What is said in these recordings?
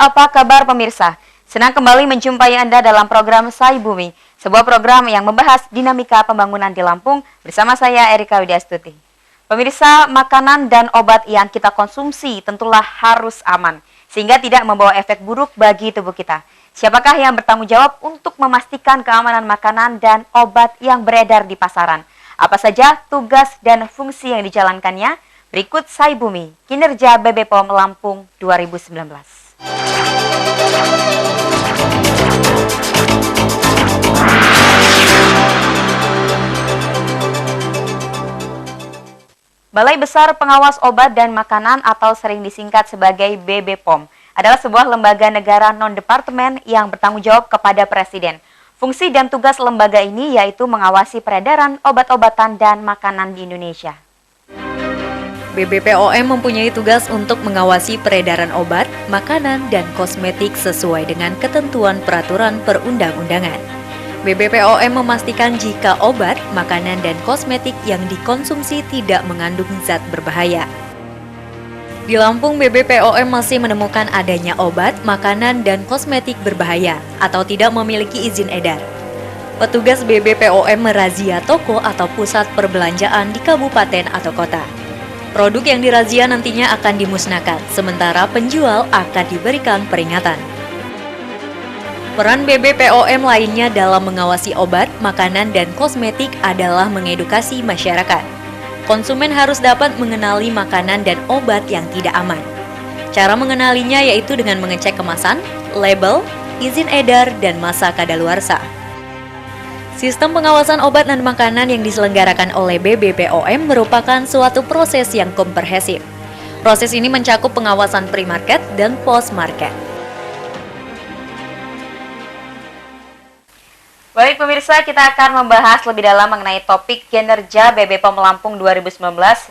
apa kabar pemirsa? Senang kembali menjumpai Anda dalam program Sai Bumi, sebuah program yang membahas dinamika pembangunan di Lampung bersama saya Erika Widyastuti. Pemirsa, makanan dan obat yang kita konsumsi tentulah harus aman, sehingga tidak membawa efek buruk bagi tubuh kita. Siapakah yang bertanggung jawab untuk memastikan keamanan makanan dan obat yang beredar di pasaran? Apa saja tugas dan fungsi yang dijalankannya? Berikut Sai Bumi, kinerja BB POM Lampung 2019. Balai Besar Pengawas Obat dan Makanan atau sering disingkat sebagai BB POM adalah sebuah lembaga negara non-departemen yang bertanggung jawab kepada Presiden. Fungsi dan tugas lembaga ini yaitu mengawasi peredaran obat-obatan dan makanan di Indonesia. BBPOM mempunyai tugas untuk mengawasi peredaran obat, makanan, dan kosmetik sesuai dengan ketentuan peraturan perundang-undangan. BBPOM memastikan jika obat, makanan, dan kosmetik yang dikonsumsi tidak mengandung zat berbahaya. Di Lampung, BBPOM masih menemukan adanya obat, makanan, dan kosmetik berbahaya atau tidak memiliki izin edar. Petugas BBPOM merazia toko atau pusat perbelanjaan di kabupaten atau kota. Produk yang dirazia nantinya akan dimusnahkan, sementara penjual akan diberikan peringatan. Peran BBPOM lainnya dalam mengawasi obat, makanan, dan kosmetik adalah mengedukasi masyarakat. Konsumen harus dapat mengenali makanan dan obat yang tidak aman. Cara mengenalinya yaitu dengan mengecek kemasan, label, izin edar, dan masa kadaluarsa. Sistem pengawasan obat dan makanan yang diselenggarakan oleh BBPOM merupakan suatu proses yang komprehensif. Proses ini mencakup pengawasan pre-market dan post-market. Baik pemirsa, kita akan membahas lebih dalam mengenai topik kinerja BB POM Lampung 2019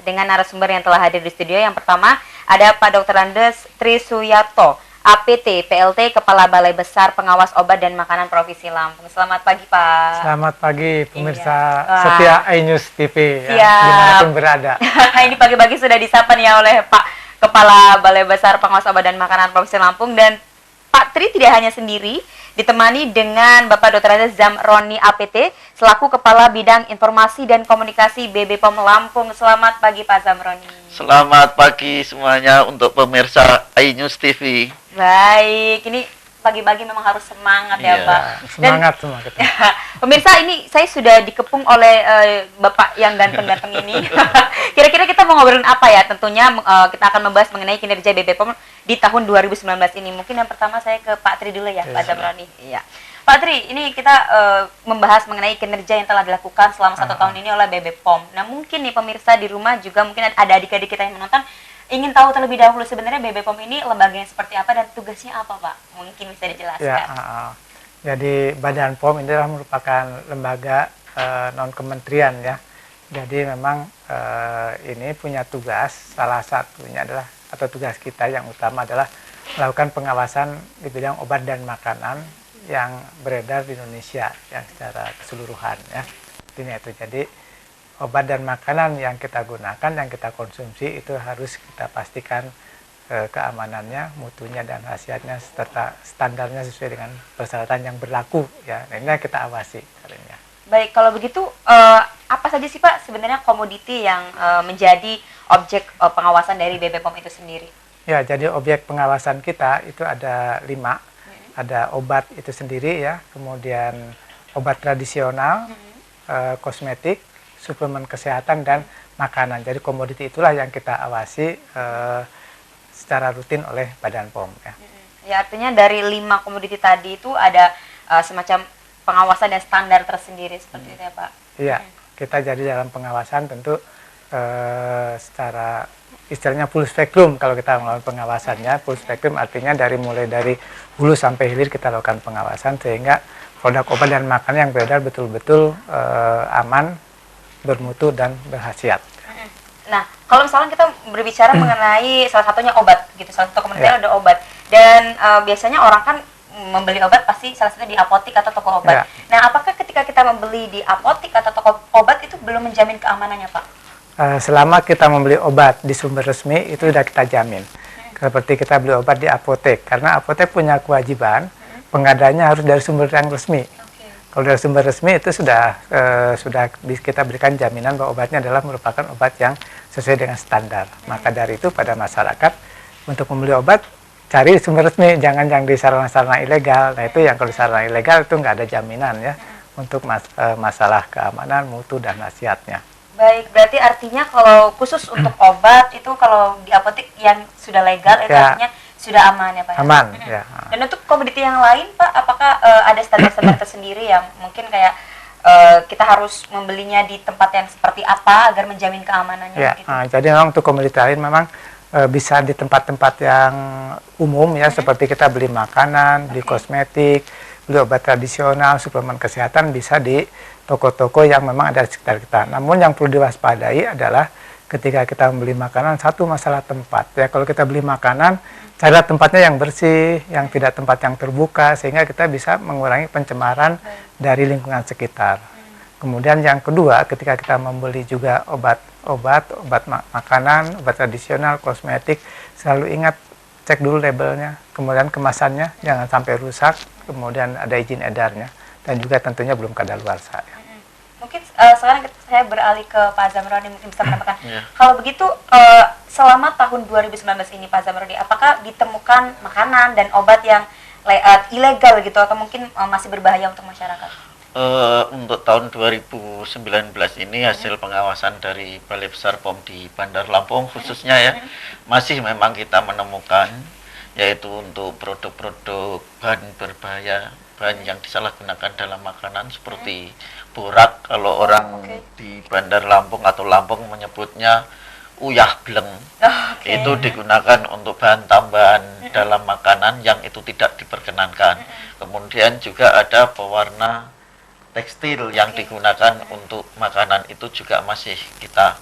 dengan narasumber yang telah hadir di studio. Yang pertama ada Pak Dr. Andes Trisuyato, APT, PLT, Kepala Balai Besar Pengawas Obat dan Makanan Provinsi Lampung. Selamat pagi, Pak. Selamat pagi, pemirsa setia iNews TV, ya, dimanapun berada. Ini pagi-pagi sudah disapa nih ya oleh Pak Kepala Balai Besar Pengawas Obat dan Makanan Provinsi Lampung. Dan Pak Tri tidak hanya sendiri, ditemani dengan Bapak Dr. Andes Zamroni, APT, selaku Kepala Bidang Informasi dan Komunikasi BB POM Lampung. Selamat pagi, Pak Zamroni. Selamat pagi semuanya untuk pemirsa iNews TV. Baik, ini pagi-pagi memang harus semangat ya Pak. Semangat semua kita. Pemirsa, ini saya sudah dikepung oleh Bapak yang ganteng-ganteng ini. Kira-kira kita mau ngobrolin apa ya? Tentunya kita akan membahas mengenai kinerja BB POM di tahun 2019 ini. Mungkin yang pertama saya ke Pak Tri dulu ya, Pak Zamroni. Iya. Pak Tri, ini kita membahas mengenai kinerja yang telah dilakukan selama 1 tahun ini oleh BB POM. Nah, mungkin nih pemirsa di rumah juga mungkin ada adik-adik kita yang menonton ingin tahu terlebih dahulu sebenarnya BB POM ini lembaganya seperti apa dan tugasnya apa, Pak? Mungkin bisa dijelaskan. Ya, jadi Badan POM ini adalah merupakan lembaga non-kementerian ya. Jadi memang ini punya tugas, salah satunya adalah, atau tugas kita yang utama adalah melakukan pengawasan di bidang obat dan makanan yang beredar di Indonesia yang secara keseluruhan ya. Intinya itu. Jadi obat dan makanan yang kita gunakan, yang kita konsumsi itu harus kita pastikan keamanannya, mutunya dan khasiatnya serta standarnya sesuai dengan persyaratan yang berlaku ya. Nah, ini yang kita awasi caranya. Baik, kalau begitu apa saja sih Pak sebenarnya komoditi yang menjadi objek pengawasan dari BB POM itu sendiri? Ya, jadi objek pengawasan kita itu ada 5. Ada obat itu sendiri ya, kemudian obat tradisional, kosmetik, suplemen kesehatan, dan makanan. Jadi komoditi itulah yang kita awasi secara rutin oleh Badan POM ya. Ya, artinya dari 5 komoditi tadi itu ada semacam pengawasan dan standar tersendiri seperti itu ya Pak? Iya, kita jadi dalam pengawasan tentu secara istilahnya full spektrum. Kalau kita melakukan pengawasannya full spektrum, artinya mulai dari hulu sampai hilir kita lakukan pengawasan sehingga produk obat dan makanan yang beredar betul-betul aman, bermutu, dan berkhasiat. Nah, kalau misalnya kita berbicara mengenai salah satunya obat gitu, salah satu kementerian ada obat, dan biasanya orang kan membeli obat pasti salah satunya di apotik atau toko obat. Nah, apakah ketika kita membeli di apotik atau toko obat itu belum menjamin keamanannya, Pak? Selama kita membeli obat di sumber resmi itu sudah kita jamin. Seperti kita beli obat di apotek, karena apotek punya kewajiban pengadanya harus dari sumber yang resmi. Kalau dari sumber resmi itu sudah kita berikan jaminan bahwa obatnya adalah merupakan obat yang sesuai dengan standar. Maka dari itu pada masyarakat untuk membeli obat cari sumber resmi, jangan yang di sarana-sarana ilegal. Nah itu yang kalau di sarana ilegal itu nggak ada jaminan ya untuk masalah keamanan, mutu dan khasiatnya. Baik, berarti artinya kalau khusus untuk obat itu kalau di apotek yang sudah legal itu Ya. artinya sudah aman ya Pak? Aman ya. Dan untuk komoditi yang lain Pak, apakah ada standar-standar tersendiri yang mungkin kayak kita harus membelinya di tempat yang seperti apa agar menjamin keamanannya? Ya, Gitu? jadi memang untuk komoditi lain memang bisa di tempat-tempat yang umum ya, seperti kita beli makanan, beli kosmetik, beli obat tradisional, suplemen kesehatan bisa di toko-toko yang memang ada di sekitar kita. Namun yang perlu diwaspadai adalah ketika kita membeli makanan, satu masalah tempat ya. Kalau kita beli makanan, carilah tempatnya yang bersih, yang tidak tempat yang terbuka, sehingga kita bisa mengurangi pencemaran dari lingkungan sekitar. Kemudian yang kedua, ketika kita membeli juga obat makanan, obat tradisional, kosmetik, selalu ingat cek dulu labelnya, kemudian kemasannya jangan sampai rusak, kemudian ada izin edarnya, dan juga tentunya belum kadaluarsa. Ya. Mungkin sekarang saya beralih ke Pak Zamroni, mungkin bisa menambahkan. Ya. Kalau begitu selama tahun 2019 ini Pak Zamroni, apakah ditemukan makanan dan obat yang ilegal gitu atau mungkin masih berbahaya untuk masyarakat? Untuk tahun 2019 ini hasil pengawasan dari Balai Besar POM di Bandar Lampung khususnya ya, masih memang kita menemukan yaitu untuk produk-produk bahan berbahaya, bahan yang disalahgunakan dalam makanan seperti borak, kalau orang di Bandar Lampung atau Lampung menyebutnya uyah bleng. Itu digunakan untuk bahan tambahan dalam makanan yang itu tidak diperkenankan. Kemudian juga ada pewarna tekstil yang digunakan untuk makanan, itu juga masih kita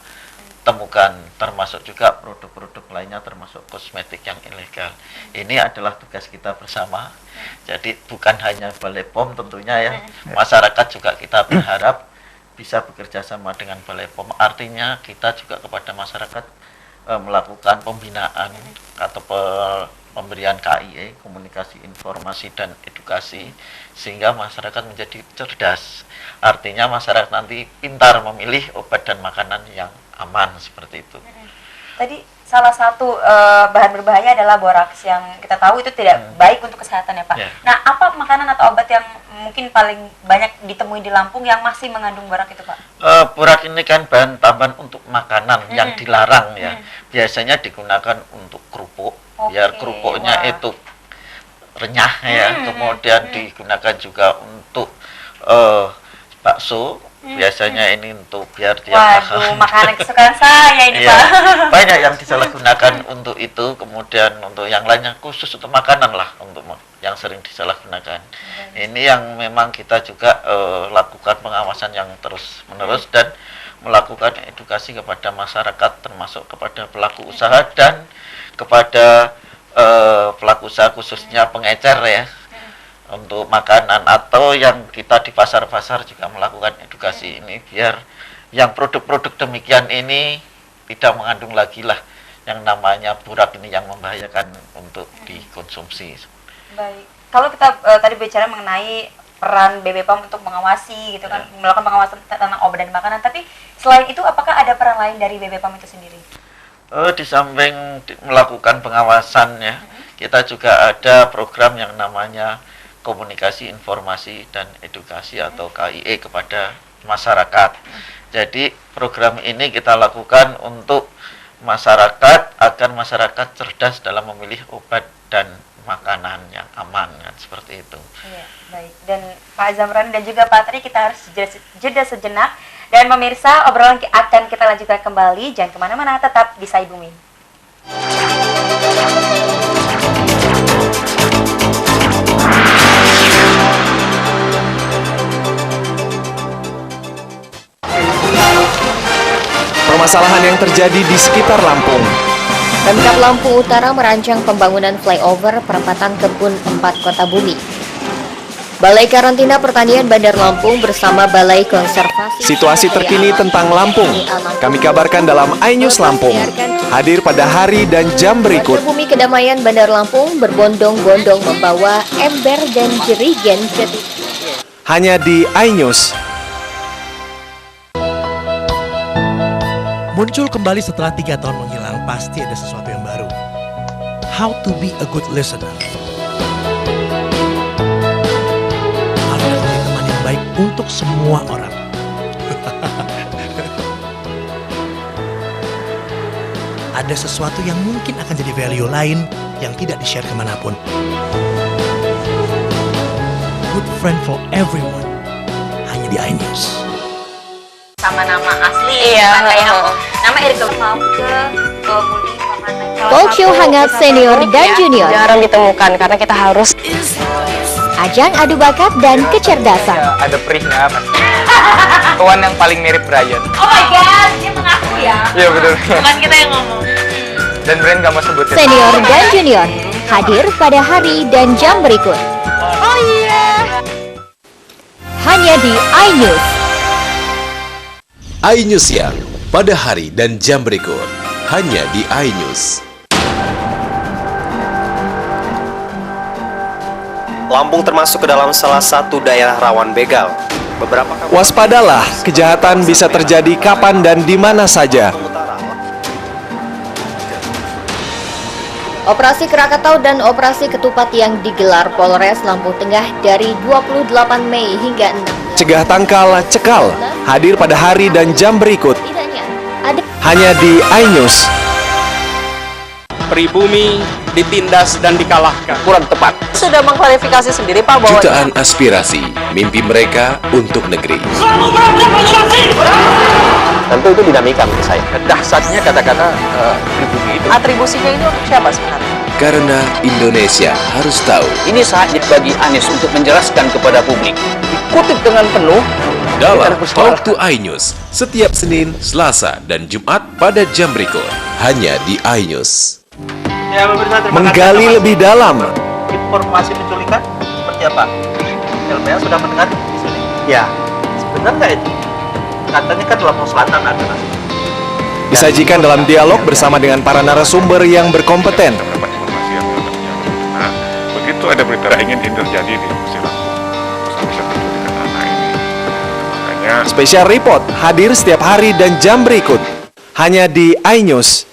temukan, termasuk juga produk-produk lainnya termasuk kosmetik yang ilegal. Ini adalah tugas kita bersama. Jadi bukan hanya Balai POM tentunya ya, masyarakat juga kita berharap bisa bekerja sama dengan Balai POM. Artinya kita juga kepada masyarakat melakukan pembinaan atau pemberian KIE, komunikasi informasi dan edukasi, sehingga masyarakat menjadi cerdas. Artinya masyarakat nanti pintar memilih obat dan makanan yang aman seperti itu. Tadi salah satu bahan berbahaya adalah boraks yang kita tahu itu tidak baik untuk kesehatan ya Pak. Ya. Nah, apa makanan atau obat yang mungkin paling banyak ditemui di Lampung yang masih mengandung borak itu Pak? Borak ini kan bahan tambahan untuk makanan yang dilarang ya. Biasanya digunakan untuk kerupuk, biar kerupuknya itu renyah ya. Kemudian digunakan juga untuk bakso. Biasanya ini untuk biar dia Waduh, makanan kesukaan saya ini Pak. Banyak yang disalahgunakan untuk itu. Kemudian untuk yang lainnya khusus untuk makanan lah, untuk yang sering disalahgunakan. Ini yang memang kita juga lakukan pengawasan yang terus menerus dan melakukan edukasi kepada masyarakat, termasuk kepada pelaku usaha dan kepada pelaku usaha khususnya pengecer ya, untuk makanan atau yang kita di pasar-pasar juga melakukan edukasi ini biar yang produk-produk demikian ini tidak mengandung lagi lah yang namanya borak ini yang membahayakan untuk dikonsumsi. Baik. Kalau kita tadi bicara mengenai peran BB POM untuk mengawasi gitu kan, melakukan pengawasan tentang obat dan makanan, tapi selain itu apakah ada peran lain dari BB POM itu sendiri? Di samping melakukan pengawasan ya, kita juga ada program yang namanya komunikasi, informasi, dan edukasi atau KIE kepada masyarakat. Jadi program ini kita lakukan untuk masyarakat agar masyarakat cerdas dalam memilih obat dan makanan yang aman kan, seperti itu. Iya, baik. Dan Pak Zamroni dan juga Pak Tri, kita harus jeda sejenak. Dan pemirsa, obrolan akan kita lanjutkan kembali. Jangan kemana-mana, tetap di Sai Bumi. Permasalahan yang terjadi di sekitar Lampung. Pemkab Lampung Utara merancang pembangunan flyover perempatan Kebun 4 Kota Bumi. Balai Karantina Pertanian Bandar Lampung bersama Balai Konservasi Situasi Sumber Daya terkini Alam tentang Lampung kami kabarkan dalam iNews Lampung. Hadir pada hari dan jam berikut. Warga Bumi Kedamaian Bandar Lampung berbondong-bondong membawa ember dan jerigen ke Hanya di iNews. Muncul kembali setelah 3 tahun menghilang, pasti ada sesuatu yang baru. How to be a good listener. Harus menjadi teman yang baik untuk semua orang. Ada sesuatu yang mungkin akan jadi value lain yang tidak di-share kemanapun. Good friend for everyone. Hanya di iNews. Sama nama asli, kan kayak aku nama Erika mau ke Budi Pamanan. Talk show hangat senior dan junior. Jarang ditemukan karena kita harus Ajang adu bakat dan kecerdasan. Ada perihnya pasti. Kawan yang paling mirip Brian. Oh my god, dia mengaku ya. Iya betul. Bukan kita yang ngomong. Dan Brian gak mau sebutin. Senior dan junior hadir pada hari dan jam berikut. Oh iya. Hanya di iNews. iNews Siang pada hari dan jam berikut hanya di iNews. Lampung termasuk ke dalam salah satu daerah rawan begal. Waspadalah, kejahatan bisa terjadi kapan dan di mana saja. Operasi Krakatau dan Operasi Ketupat yang digelar Polres Lampung Tengah dari 28 Mei hingga 6. Cegah tangkal, cekal. Hadir pada hari dan jam berikut. Tidaknya ada Hanya di iNews. Pribumi ditindas dan dikalahkan. kurang tepat. Sudah mengklarifikasi sendiri Pak bahwa Jutaan aspirasi, mimpi mereka untuk negeri. tentu itu dinamika menurut saya. Dahsyatnya kata-kata pribumi itu. Atribusinya itu untuk siapa sebenarnya? Karena Indonesia harus tahu Ini saatnya bagi Anies untuk menjelaskan kepada publik. Dikutip dengan penuh dalam Talk to iNews setiap Senin, Selasa, dan Jumat pada jam berikut hanya di iNews. Ya, pemirsa, terima kasih Menggali atas lebih dalam. informasi penculikan seperti apa? LBH sudah mendengar di sini. Ya. Benar nggak itu? Katanya kan Lampung Selatan ada. Disajikan dalam dialog bersama dengan para narasumber yang berkompeten. Nah, begitu ada berita ingin terjadi di Provinsi Lampung, bisa penculikan anak ini. Makanya Special Report hadir setiap hari dan jam berikut. Hanya di iNews.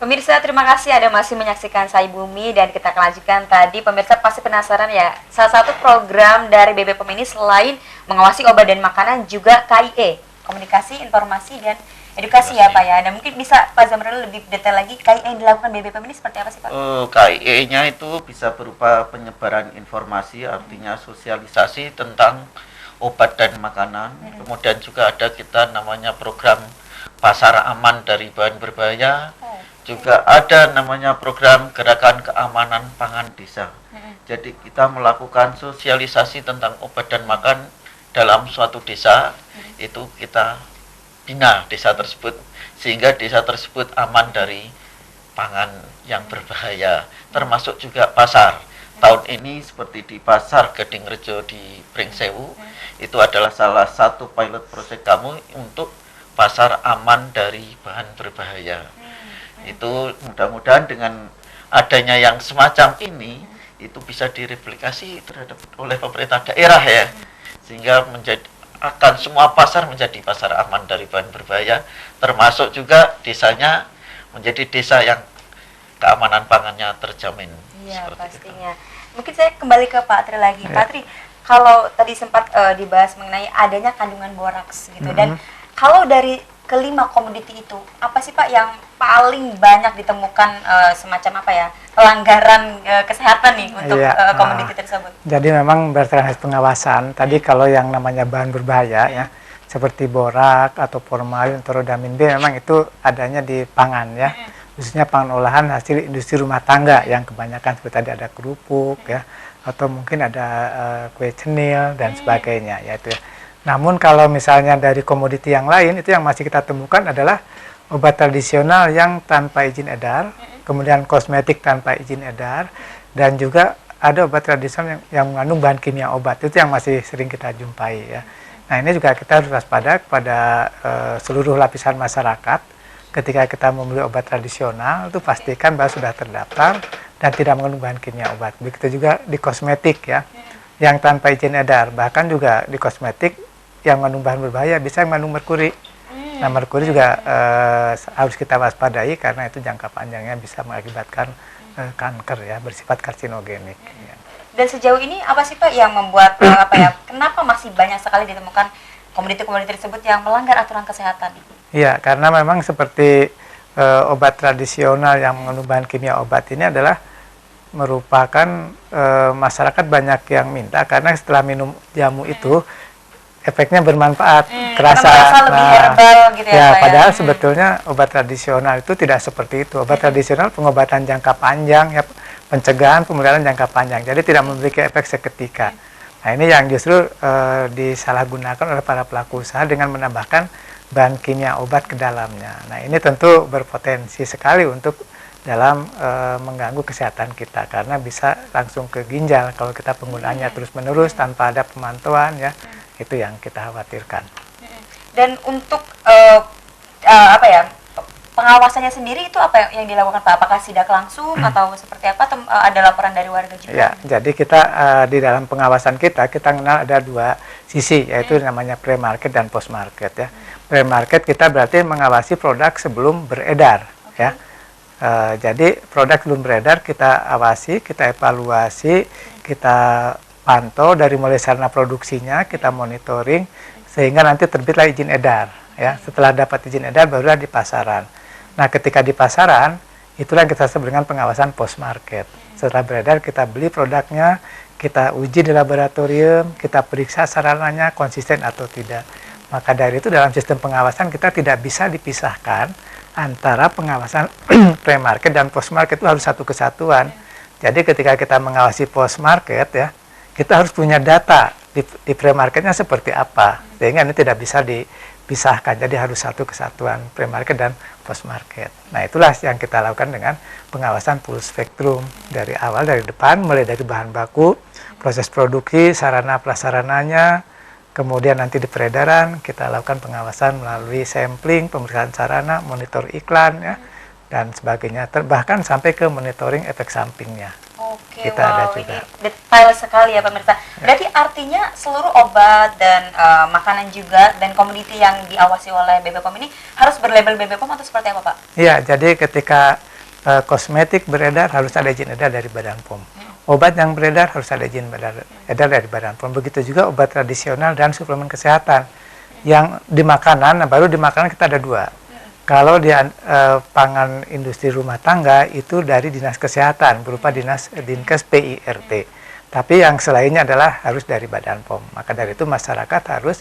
Pemirsa, terima kasih Anda masih menyaksikan Sai Bumi dan kita akan lanjutkan tadi. Pemirsa pasti penasaran ya, salah satu program dari BPOM ini selain mengawasi obat dan makanan juga KIE, komunikasi, informasi, dan edukasi ya Pak ya. Dan mungkin bisa Pak Zamrul lebih detail lagi KIE yang dilakukan BPOM ini seperti apa sih Pak? KIE-nya itu bisa berupa penyebaran informasi, artinya sosialisasi tentang obat dan makanan. Kemudian juga ada kita namanya program pasar aman dari bahan berbahaya. Juga ada namanya program gerakan keamanan pangan desa. Jadi kita melakukan sosialisasi tentang obat dan makan dalam suatu desa. Itu kita bina desa tersebut sehingga desa tersebut aman dari pangan yang berbahaya. Termasuk juga pasar. Tahun ini seperti di pasar Gadingrejo di Pringsewu, itu adalah salah satu pilot project kami untuk pasar aman dari bahan berbahaya. Itu mudah-mudahan dengan adanya yang semacam ini itu bisa direplikasi terhadap oleh pemerintah daerah ya, sehingga akan semua pasar menjadi pasar aman dari bahan berbahaya, termasuk juga desanya menjadi desa yang keamanan pangannya terjamin. Iya pastinya. Mungkin saya kembali ke Pak Tri lagi. Pak Tri, kalau tadi sempat dibahas mengenai adanya kandungan boraks gitu, dan kalau dari kelima komoditi itu, apa sih Pak yang paling banyak ditemukan semacam apa ya, pelanggaran kesehatan nih untuk komoditi tersebut? Jadi memang berdasarkan hasil pengawasan, tadi kalau yang namanya bahan berbahaya ya, seperti borak atau formalin atau rodamin B, memang itu adanya di pangan ya, khususnya pangan olahan hasil industri rumah tangga yang kebanyakan seperti tadi ada kerupuk ya, atau mungkin ada kue cenil dan sebagainya ya itu ya. Namun kalau misalnya dari komoditi yang lain, itu yang masih kita temukan adalah obat tradisional yang tanpa izin edar, kemudian kosmetik tanpa izin edar, dan juga ada obat tradisional yang mengandung bahan kimia obat. Itu yang masih sering kita jumpai ya. Nah, ini juga kita harus waspada kepada seluruh lapisan masyarakat. Ketika kita membeli obat tradisional, itu pastikan bahwa sudah terdaftar dan tidak mengandung bahan kimia obat. Begitu juga di kosmetik ya, yang tanpa izin edar. Bahkan juga di kosmetik yang mengandung bahan berbahaya bisa mengandung merkuri. Nah, merkuri juga harus kita waspadai karena itu jangka panjangnya bisa mengakibatkan kanker ya, bersifat karsinogenik. Ya. Dan sejauh ini apa sih Pak yang membuat kenapa masih banyak sekali ditemukan komoditi-komoditi tersebut yang melanggar aturan kesehatan? Iya, karena memang seperti obat tradisional yang mengandung bahan kimia obat ini adalah merupakan masyarakat banyak yang minta karena setelah minum jamu itu efeknya bermanfaat, kerasa lebih herbal gitu ya. Padahal sebetulnya obat tradisional itu tidak seperti itu. Obat tradisional pengobatan jangka panjang ya, pencegahan pemeliharaan jangka panjang. Jadi tidak memiliki efek seketika. Nah, ini yang justru disalahgunakan oleh para pelaku usaha dengan menambahkan bahan kimia obat ke dalamnya. Nah, ini tentu berpotensi sekali untuk dalam mengganggu kesehatan kita karena bisa langsung ke ginjal kalau kita penggunaannya terus-menerus tanpa ada pemantauan ya. Itu yang kita khawatirkan. Dan untuk pengawasannya sendiri itu apa yang dilakukan Pak? Apakah sidak langsung atau seperti apa? Atau ada laporan dari warga juga? Ya, jadi kita di dalam pengawasan kita kenal ada dua sisi, yaitu namanya pre-market dan post-market ya. Pre-market kita berarti mengawasi produk sebelum beredar ya. Jadi produk sebelum beredar kita awasi, kita evaluasi, kita pantau dari mulai sarana produksinya, kita monitoring sehingga nanti terbitlah izin edar ya. Setelah dapat izin edar barulah di pasaran. Nah, ketika di pasaran itulah yang kita sebut dengan pengawasan post market. Setelah beredar kita beli produknya, kita uji di laboratorium, kita periksa sarananya konsisten atau tidak. Maka dari itu dalam sistem pengawasan kita tidak bisa dipisahkan antara pengawasan pre-market dan post market, itu harus satu kesatuan. Jadi ketika kita mengawasi post market ya, kita harus punya data di pre-marketnya seperti apa, sehingga ini tidak bisa dipisahkan. Jadi harus satu kesatuan pre-market dan post-market. Nah, itulah yang kita lakukan dengan pengawasan full spektrum dari awal, dari depan, mulai dari bahan baku, proses produksi, sarana prasarananya, kemudian nanti di peredaran kita lakukan pengawasan melalui sampling, pemeriksaan sarana, monitor iklan ya, dan sebagainya, bahkan sampai ke monitoring efek sampingnya. Oke, kita ada juga. Ini detail sekali ya pemirsa. Berarti artinya seluruh obat dan makanan juga dan komoditi yang diawasi oleh BPOM ini harus berlabel BPOM atau seperti apa Pak? Iya, jadi ketika kosmetik beredar harus ada izin edar dari Badan POM. Obat yang beredar harus ada izin edar dari Badan POM. Begitu juga obat tradisional dan suplemen kesehatan. Yang di makanan, baru di makanan kita ada dua. Kalau di pangan industri rumah tangga itu dari Dinas Kesehatan berupa Dinkes PIRT. Tapi yang selainnya adalah harus dari Badan POM. Maka dari itu masyarakat harus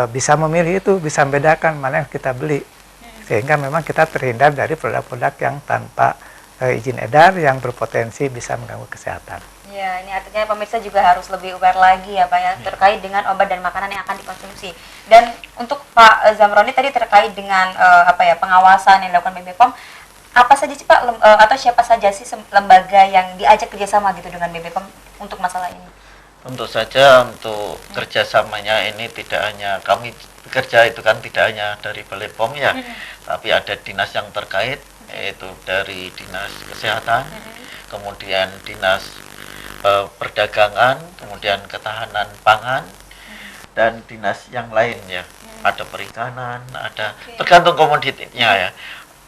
bisa memilih itu, bisa membedakan mana yang kita beli. Sehingga memang kita terhindar dari produk-produk yang tanpa izin edar yang berpotensi bisa mengganggu kesehatan. Ya, ini artinya pemirsa juga harus lebih aware lagi ya Pak ya, terkait dengan obat dan makanan yang akan dikonsumsi. Dan untuk Pak Zamroni tadi terkait dengan pengawasan yang dilakukan BPOM, apa saja sih Pak atau siapa saja sih lembaga yang diajak kerjasama gitu dengan BPOM untuk masalah ini? Tentu saja untuk kerjasamanya ini tidak hanya kami bekerja itu kan tidak hanya dari Balai POM ya, tapi ada dinas yang terkait yaitu dari Dinas Kesehatan, kemudian Dinas Perdagangan, kemudian Ketahanan Pangan, dan dinas yang lain ya. Ada perikanan, ada tergantung komoditinya ya.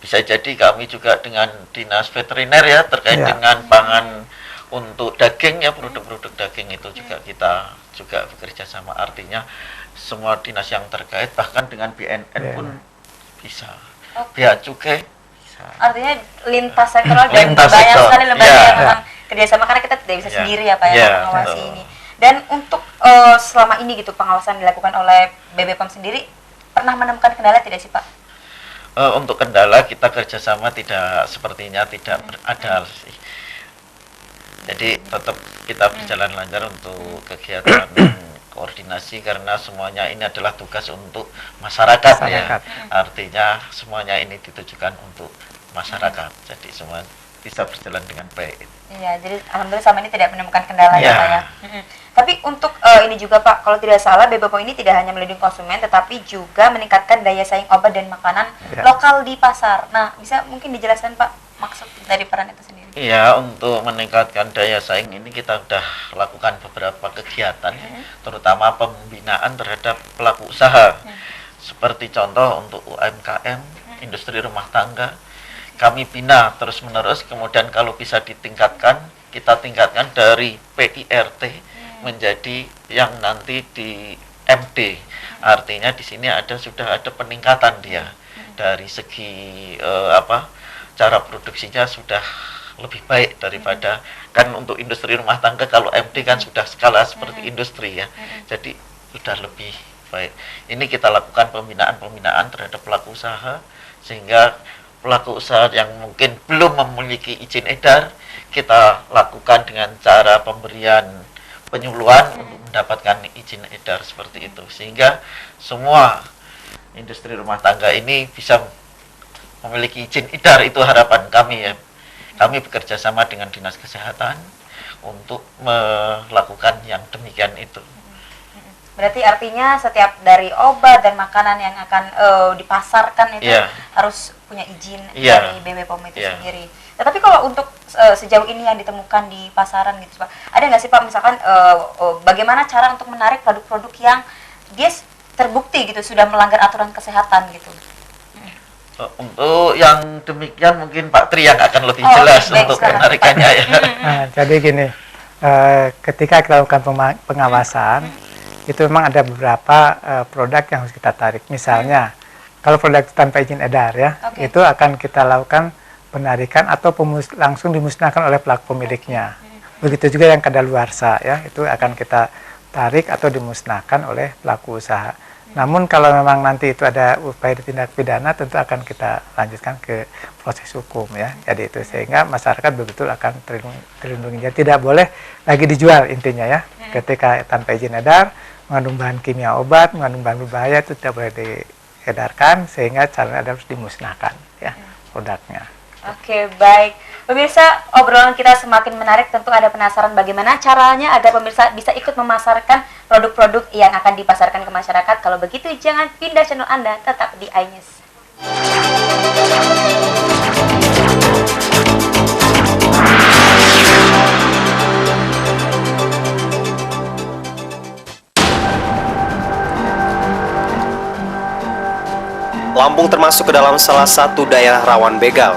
Bisa jadi kami juga dengan dinas veteriner ya terkait dengan pangan untuk daging ya, produk-produk daging itu juga kita juga bekerja sama, artinya semua dinas yang terkait bahkan dengan BNN pun bisa. Bea cukai bisa. Artinya lintas sektoral dan banyak sekali lembaga yang memang kerjasama karena kita tidak bisa sendiri ya Pak ya mengawasi ini. Dan untuk selama ini gitu pengawasan dilakukan oleh BPOM sendiri pernah menemukan kendala tidak sih Pak? Untuk kendala kita kerjasama sepertinya tidak ada sih. Jadi tetap kita berjalan lancar untuk kegiatan koordinasi karena semuanya ini adalah tugas untuk masyarakat. Ya. Artinya semuanya ini ditujukan untuk masyarakat. Jadi semua bisa berjalan dengan baik. Iya, jadi alhamdulillah selama ini tidak menemukan kendala ya Pak ya. Tapi untuk ini juga Pak, kalau tidak salah BPOM ini tidak hanya melindungi konsumen tetapi juga meningkatkan daya saing obat dan makanan lokal di pasar. Nah, bisa mungkin dijelaskan Pak maksud dari peran itu sendiri? Iya, untuk meningkatkan daya saing ini kita sudah lakukan beberapa kegiatan, terutama pembinaan terhadap pelaku usaha. Seperti contoh untuk UMKM, industri rumah tangga, kami bina terus-menerus, kemudian kalau bisa ditingkatkan, kita tingkatkan dari PIRT menjadi yang nanti di MD. Artinya di sini sudah ada peningkatan dia dari segi cara produksinya sudah lebih baik daripada kan untuk industri rumah tangga kalau MD kan sudah skala seperti industri ya. Jadi sudah lebih baik. Ini kita lakukan pembinaan terhadap pelaku usaha sehingga pelaku usaha yang mungkin belum memiliki izin edar kita lakukan dengan cara pemberian penyuluhan untuk mendapatkan izin edar seperti itu sehingga semua industri rumah tangga ini bisa memiliki izin edar. Itu harapan kami ya. Kami bekerja sama dengan Dinas Kesehatan untuk melakukan yang demikian itu. Berarti artinya setiap dari obat dan makanan yang akan dipasarkan itu harus punya izin dari BPOM itu sendiri. Tetapi kalau untuk sejauh ini yang ditemukan di pasaran gitu Pak, ada nggak sih Pak misalkan bagaimana cara untuk menarik produk-produk yang dia terbukti gitu sudah melanggar aturan kesehatan gitu? Untuk yang demikian mungkin Pak Tri yang akan lebih jelas untuk penarikannya ya. Nah, jadi gini, ketika kita lakukan pengawasan, itu memang ada beberapa produk yang harus kita tarik. Misalnya, kalau produk tanpa izin edar ya, itu akan kita lakukan penarikan atau langsung dimusnahkan oleh pelaku pemiliknya. Begitu juga yang kadaluarsa ya, itu akan kita tarik atau dimusnahkan oleh pelaku usaha. Namun kalau memang nanti itu ada upaya tindak pidana, tentu akan kita lanjutkan ke proses hukum ya. Jadi itu sehingga masyarakat betul-betul akan terlindungi. Jadi tidak boleh lagi dijual intinya ya. Ketika tanpa izin edar, mengandung bahan kimia obat, mengandung bahan berbahaya itu tidak boleh diedarkan sehingga caranya harus dimusnahkan ya produknya. Oke, baik. Pemirsa, obrolan kita semakin menarik, tentu ada penasaran bagaimana caranya agar pemirsa bisa ikut memasarkan produk-produk yang akan dipasarkan ke masyarakat. Kalau begitu jangan pindah channel Anda, tetap di iNews. Lampung termasuk ke dalam salah satu daerah rawan begal.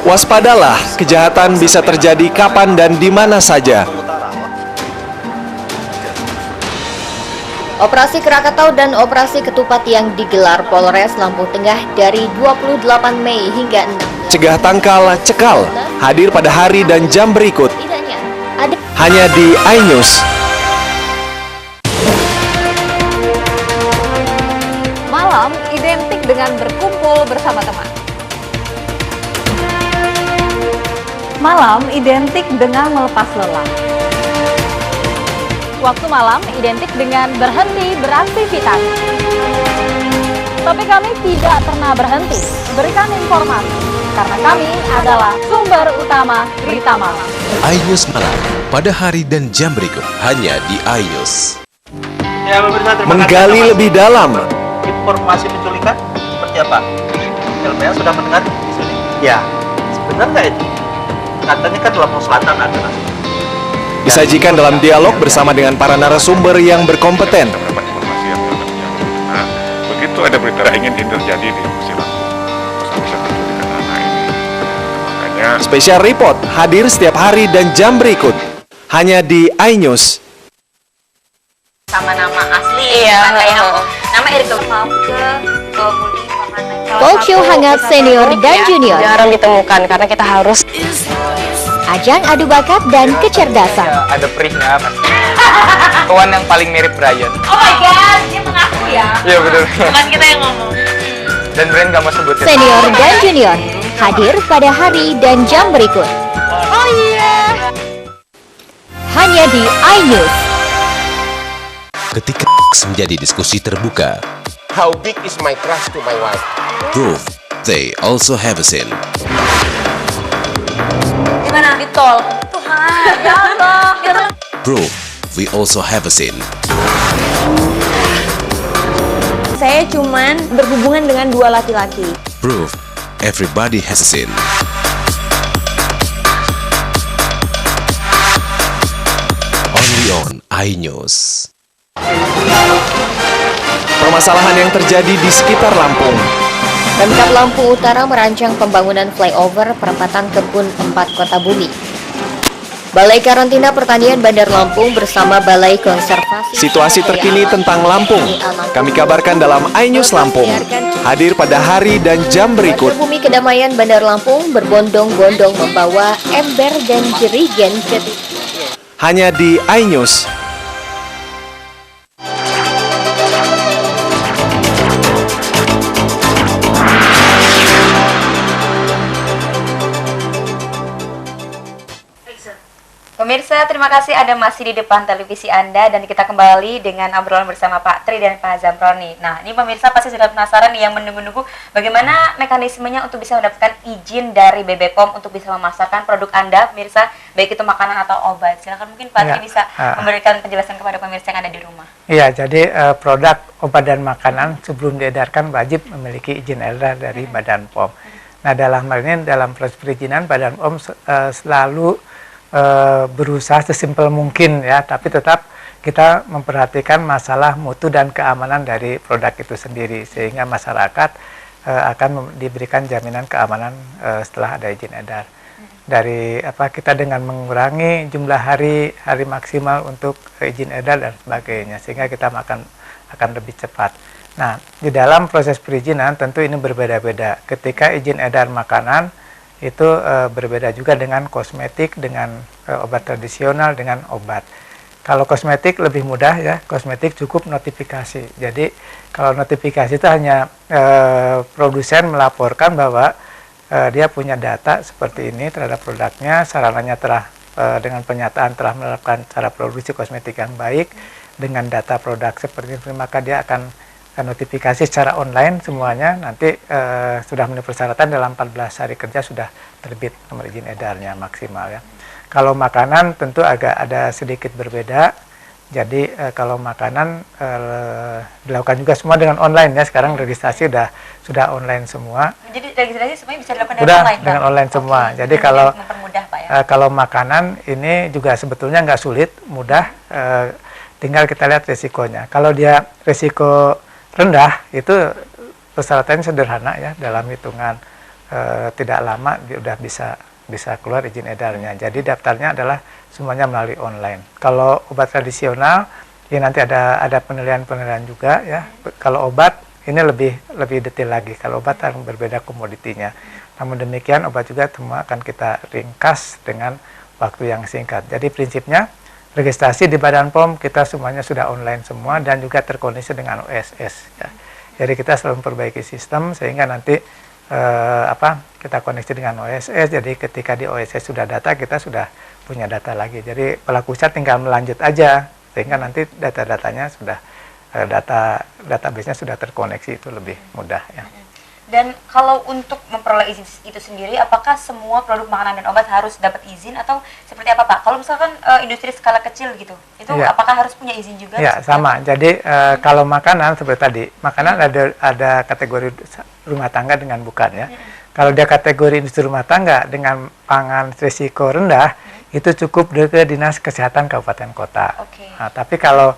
Waspadalah, kejahatan bisa terjadi kapan dan di mana saja. Operasi Krakatau dan Operasi Ketupat yang digelar Polres Lampung Tengah dari 28 Mei hingga 6. Cegah tangkal, cekal, hadir pada hari dan jam berikut. Hanya di iNews. Malam identik dengan berkumpul bersama teman. Malam identik dengan melepas lelah. Waktu malam identik dengan berhenti beraktivitas. Tapi kami tidak pernah berhenti berikan informasi karena kami adalah sumber utama berita malam. iNews Malam pada hari dan jam berikut hanya di iNews. Ya, pemirsa, Menggali lebih dalam. Informasi penculikan seperti apa? LPA sudah mendengar di sini? Ya, sebenarnya nggak itu? Katanya kan Lampung Selatan ada. Disajikan dalam dialog bersama dengan para narasumber yang berkompeten. Nah, begitu ada berita ingin terjadi di Lampung, bisa penculikan anak ini. Makanya Special Report hadir setiap hari dan jam berikut hanya di iNews. Sama nama asli, kayak nama Erika Talk show hangat senior dan junior. Jarang ditemukan karena kita harus Ajang adu bakat dan kecerdasan. Ada perihnya mas. Kawan yang paling mirip Brian. Oh my god, dia mengaku ya. Iya betul. Bukan kita yang ngomong. Dan Brian gak mau sebutin. Senior dan junior hadir pada hari dan jam berikut. Oh iya. Hanya di iNews. ketika menjadi diskusi terbuka. How big is my crush to my wife? Proof they also have a scene. Gimana? Di tol. Tuhan, ya Allah. Proof we also have a scene. Saya cuman berhubungan dengan dua laki-laki. Proof everybody has a scene. Only on iNews. Permasalahan yang terjadi di sekitar Lampung. Pemkab Lampung Utara merancang pembangunan flyover perempatan Kebun 4 Kota Bumi. Balai Karantina Pertanian Bandar Lampung bersama Balai Konservasi Situasi terkini tentang Lampung kami kabarkan dalam iNews Lampung. Hadir pada hari dan jam berikut. Bumi Kedamaian Bandar Lampung berbondong-bondong membawa ember dan jerigen ke hanya di iNews. Pemirsa, terima kasih Anda masih di depan televisi Anda dan kita kembali dengan obrolan bersama Pak Tri dan Pak Zamroni. Nah, ini pemirsa pasti sudah penasaran nih yang menunggu-nunggu bagaimana mekanismenya untuk bisa mendapatkan izin dari BBPOM untuk bisa memasarkan produk Anda, pemirsa, baik itu makanan atau obat. Silakan mungkin Pak Tri bisa memberikan penjelasan kepada pemirsa yang ada di rumah. Iya, jadi produk obat dan makanan sebelum diedarkan wajib memiliki izin edar dari Badan POM. Nah, dalam hal ini dalam proses perizinan Badan POM selalu berusaha sesimpel mungkin ya, tapi tetap kita memperhatikan masalah mutu dan keamanan dari produk itu sendiri sehingga masyarakat akan diberikan jaminan keamanan setelah ada izin edar. Dari kita dengan mengurangi jumlah hari maksimal untuk izin edar dan sebagainya sehingga kita akan lebih cepat. Nah, di dalam proses perizinan tentu ini berbeda-beda. Ketika izin edar makanan itu berbeda juga dengan kosmetik, dengan obat tradisional, dengan obat. Kalau kosmetik lebih mudah ya, kosmetik cukup notifikasi. Jadi kalau notifikasi itu hanya produsen melaporkan bahwa dia punya data seperti ini terhadap produknya, sarananya telah dengan pernyataan telah melakukan cara produksi kosmetik yang baik dengan data produk seperti itu, maka dia akan notifikasi secara online semuanya, nanti sudah memenuhi persyaratan dalam 14 hari kerja sudah terbit nomor izin edarnya maksimal ya. Kalau makanan tentu agak ada sedikit berbeda. Jadi kalau makanan dilakukan juga semua dengan online ya. Sekarang registrasi sudah online semua. Jadi registrasi semuanya bisa dilakukan dengan online, dengan Pak? online semua. Okay. Jadi kalau mempermudah, Pak, ya? Kalau makanan ini juga sebetulnya nggak sulit, mudah. Tinggal kita lihat resikonya. Kalau dia resiko rendah itu persyaratannya sederhana ya, dalam hitungan tidak lama dia udah bisa keluar izin edarnya. Jadi daftarnya adalah semuanya melalui online. Kalau obat tradisional ya nanti ada penilaian juga ya. Kalau obat ini lebih detail lagi. Kalau obat akan berbeda komoditinya. Namun demikian obat juga semua akan kita ringkas dengan waktu yang singkat. Jadi prinsipnya registrasi di Badan POM kita semuanya sudah online semua dan juga terkoneksi dengan OSS ya. Jadi kita selalu memperbaiki sistem sehingga nanti kita koneksi dengan OSS. Jadi ketika di OSS sudah data, kita sudah punya data lagi. Jadi pelaku usaha tinggal melanjut aja sehingga nanti data-datanya sudah database-nya sudah terkoneksi, itu lebih mudah ya. Dan kalau untuk memperoleh izin itu sendiri, apakah semua produk makanan dan obat harus dapat izin atau seperti apa, Pak? Kalau misalkan industri skala kecil gitu, itu ya, apakah harus punya izin juga? Ya, sama. Jadi kalau makanan seperti tadi, makanan ada kategori rumah tangga dengan bukan ya. Kalau dia kategori industri rumah tangga dengan pangan risiko rendah, itu cukup ke Dinas Kesehatan Kabupaten Kota. Nah, tapi kalau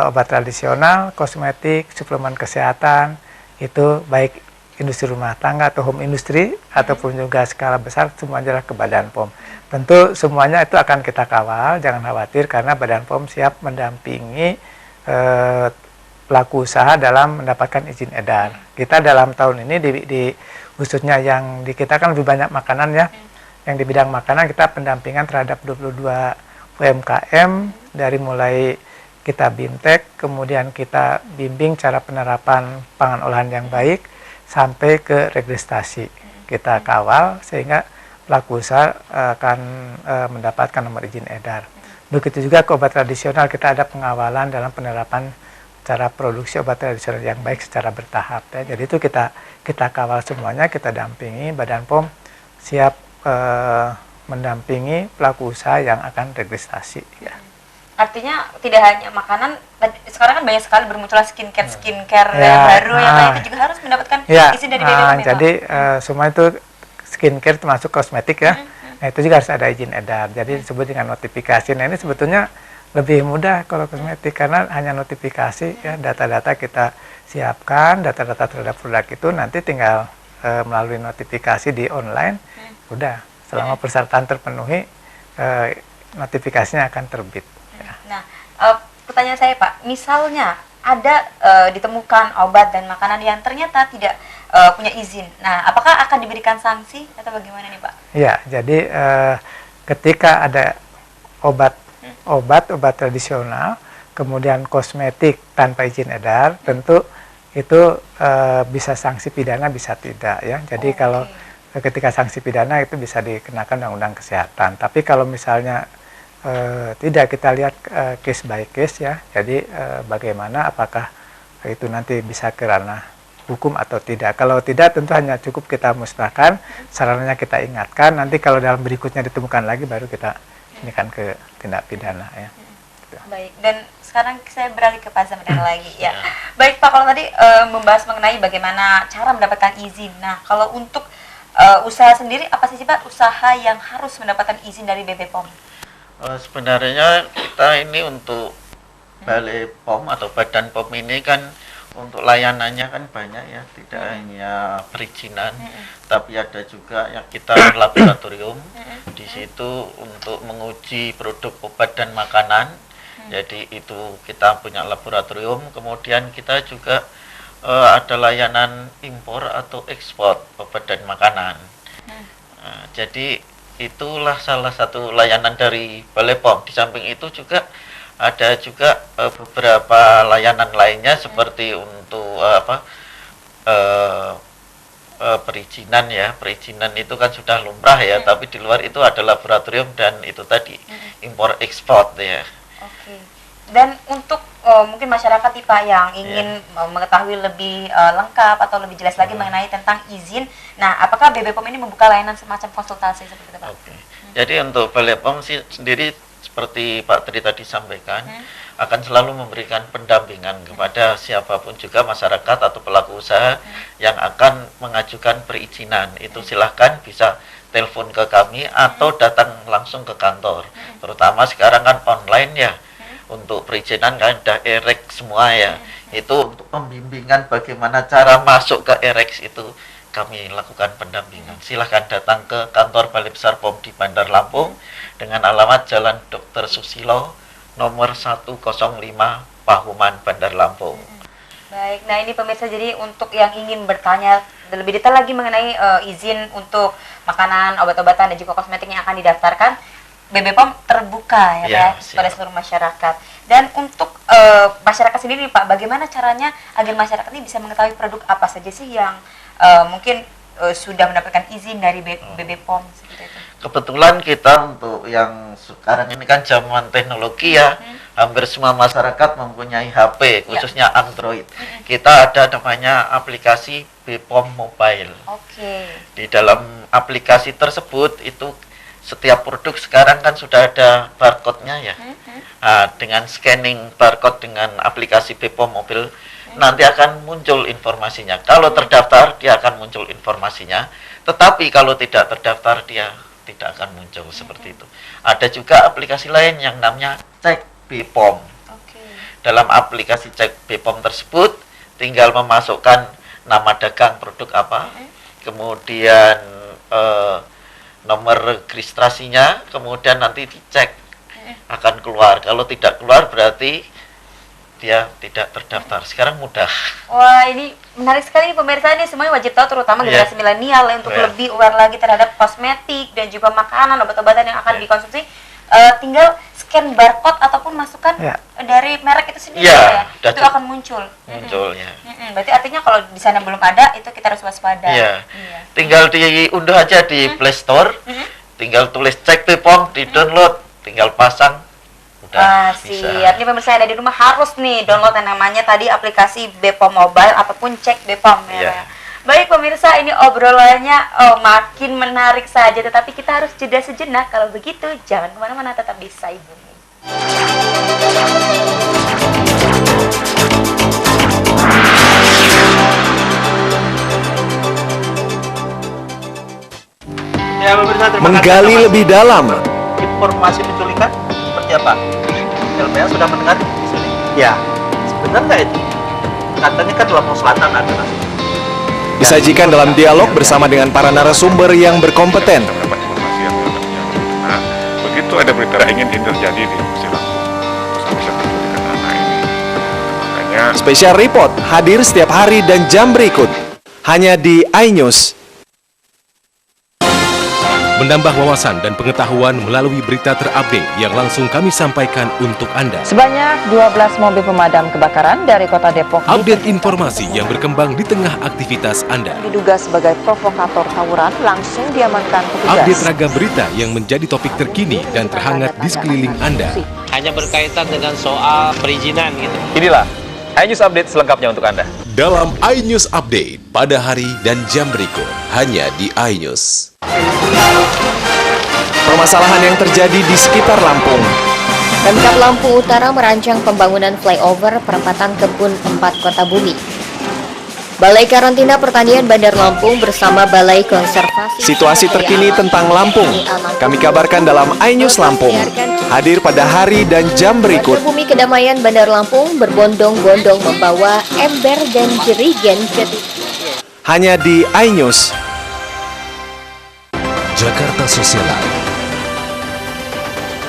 obat tradisional, kosmetik, suplemen kesehatan, itu baik industri rumah tangga atau home industry ataupun juga skala besar semua adalah ke Badan POM. Tentu semuanya itu akan kita kawal, jangan khawatir karena Badan POM siap mendampingi pelaku usaha dalam mendapatkan izin edar. Kita dalam tahun ini di khususnya yang di kita kan lebih banyak makanan ya. Yang di bidang makanan kita pendampingan terhadap 22 UMKM dari mulai kita BIMTEK, kemudian kita bimbing cara penerapan pangan olahan yang baik sampai ke registrasi. Kita kawal sehingga pelaku usaha akan mendapatkan nomor izin edar. Begitu juga ke obat tradisional, kita ada pengawalan dalam penerapan cara produksi obat tradisional yang baik secara bertahap ya. Jadi itu kita kawal semuanya, kita dampingi. Badan POM siap mendampingi pelaku usaha yang akan registrasi ya. Artinya tidak hanya makanan, sekarang kan banyak sekali bermunculan skincare yang baru ya, Pak, itu juga harus mendapatkan izin dari BPOM. Jadi semua itu skincare termasuk kosmetik ya. Nah, itu juga harus ada izin edar. Jadi disebut dengan notifikasi. Nah, ini sebetulnya lebih mudah kalau kosmetik karena hanya notifikasi ya, data-data kita siapkan, data-data terhadap produk itu nanti tinggal melalui notifikasi di online. Udah, selama persyaratan terpenuhi notifikasinya akan terbit. Ya. Nah, pertanyaan saya Pak, misalnya ada ditemukan obat dan makanan yang ternyata tidak punya izin. Nah, apakah akan diberikan sanksi atau bagaimana nih Pak? Ya, jadi ketika ada obat tradisional, kemudian kosmetik tanpa izin edar, tentu itu bisa sanksi pidana, bisa tidak ya. Jadi kalau ketika sanksi pidana itu bisa dikenakan undang-undang kesehatan. Tapi kalau misalnya tidak, kita lihat case by case ya. Jadi bagaimana, apakah itu nanti bisa ke ranah hukum atau tidak. Kalau tidak, tentu hanya cukup kita musnahkan, sarannya kita ingatkan. Nanti kalau dalam berikutnya ditemukan lagi, baru kita ini kan ke tindak pidana ya. Gitu. Baik, dan sekarang saya beralih ke Pak Zamadan lagi ya. Baik Pak, kalau tadi membahas mengenai bagaimana cara mendapatkan izin. Nah, kalau untuk usaha sendiri, apa sih Pak usaha yang harus mendapatkan izin dari BPOM? Sebenarnya kita ini untuk Balai POM atau Badan POM ini kan untuk layanannya kan banyak ya, tidak hanya perizinan, tapi ada juga yang kita laboratorium di situ untuk menguji produk obat dan makanan. Jadi itu kita punya laboratorium. Kemudian kita juga ada layanan impor atau ekspor obat dan makanan. Jadi itulah salah satu layanan dari Balai POM. Di samping itu juga ada juga beberapa layanan lainnya seperti untuk perizinan ya. Perizinan itu kan sudah lumrah ya, tapi di luar itu ada laboratorium dan itu tadi impor ekspor ya. Oke. Dan untuk mungkin masyarakat nih Pak yang ingin mengetahui lebih lengkap atau lebih jelas lagi mengenai tentang izin. Nah, apakah BPOM ini membuka layanan semacam konsultasi seperti itu Pak? Oke. Jadi untuk Balai POM sendiri seperti Pak Tri tadi sampaikan, akan selalu memberikan pendampingan kepada siapapun juga masyarakat atau pelaku usaha yang akan mengajukan perizinan. Itu silahkan bisa telepon ke kami atau datang langsung ke kantor. Terutama sekarang kan online ya, untuk perizinan kan ada EREX semua ya. Itu untuk pembimbingan bagaimana cara masuk ke EREX itu kami lakukan pendampingan. Silahkan datang ke kantor Balai Besar POM di Bandar Lampung dengan alamat Jalan Dr. Susilo nomor 105 Pahuman, Bandar Lampung. Baik, nah ini pemirsa, jadi untuk yang ingin bertanya lebih detail lagi mengenai izin untuk makanan, obat-obatan dan juga kosmetik yang akan didaftarkan, BPOM terbuka ya Pak, pada seluruh masyarakat. Dan untuk masyarakat sendiri Pak, bagaimana caranya agar masyarakat ini bisa mengetahui produk apa saja sih yang mungkin sudah mendapatkan izin dari BPOM seperti itu? Kebetulan kita untuk yang sekarang ini kan zaman teknologi ya, hampir semua masyarakat mempunyai HP, khususnya Android. Kita ada namanya aplikasi BPOM Mobile. Di dalam aplikasi tersebut itu setiap produk sekarang kan sudah ada barcode-nya ya. Dengan scanning barcode dengan aplikasi BPOM Mobile, nanti akan muncul informasinya. Kalau terdaftar, dia akan muncul informasinya. Tetapi kalau tidak terdaftar, dia tidak akan muncul seperti itu. Ada juga aplikasi lain yang namanya Cek BPOM. Dalam aplikasi Cek BPOM tersebut, tinggal memasukkan nama dagang produk apa, kemudian nomor registrasinya, kemudian nanti dicek akan keluar. Kalau tidak keluar berarti dia tidak terdaftar. Sekarang mudah. Wah, ini menarik sekali pemirsa, ini semuanya wajib tahu, terutama generasi milenial ya, untuk lebih aware lagi terhadap kosmetik dan juga makanan, obat-obatan yang akan dikonsumsi. Tinggal scan barcode ataupun masukkan dari merek itu sendiri ya, itu akan muncul. Berarti artinya kalau di sana belum ada, itu kita harus waspada. Tinggal diunduh aja di Play Store, tinggal tulis Cek BPOM, di download, tinggal pasang, sudah bisa. Siap. Ini pemirsa yang ada di rumah harus nih download yang namanya tadi aplikasi Bepom Mobile ataupun cek Bepom ya. Iya. Baik pemirsa, ini obrolannya makin menarik saja, tetapi kita harus jeda sejenak. Kalau begitu jangan kemana-mana, tetap di Sai Bumi. Ya, menggali lebih dalam. Informasi penculikan seperti apa? LPA sudah mendengar di sini? Ya, sebenarnya itu katanya kan Lampung Selatan ada. Disajikan dalam dialog bersama dengan para narasumber yang berkompeten. Nah, begitu ada berita ingin terjadi di Musi Lampung, bisa penculikan anak ini. Makanya Special Report hadir setiap hari dan jam berikut. Hanya di iNews. Menambah wawasan dan pengetahuan melalui berita terupdate yang langsung kami sampaikan untuk Anda. Sebanyak 12 mobil pemadam kebakaran dari Kota Depok Update informasi yang berkembang di tengah aktivitas Anda. diduga sebagai provokator tawuran langsung diamankan petugas. Update ragam berita yang menjadi topik terkini dan terhangat di sekeliling Anda. Hanya berkaitan dengan soal perizinan gitu. Inilah iNews Update selengkapnya untuk Anda. Dalam iNews Update pada hari dan jam berikut, hanya di iNews. Permasalahan yang terjadi di sekitar Lampung. Pemkab Lampung Utara merancang pembangunan flyover perempatan Kebun 4 Kota Bumi. Balai Karantina Pertanian Bandar Lampung bersama Balai Konservasi Situasi terkini tentang Lampung kami kabarkan dalam iNews Lampung. Hadir pada hari dan jam berikut. Warga Bumi Kedamaian Bandar Lampung berbondong-bondong membawa ember dan jerigen ke Hanya di iNews. Jakarta Socialite.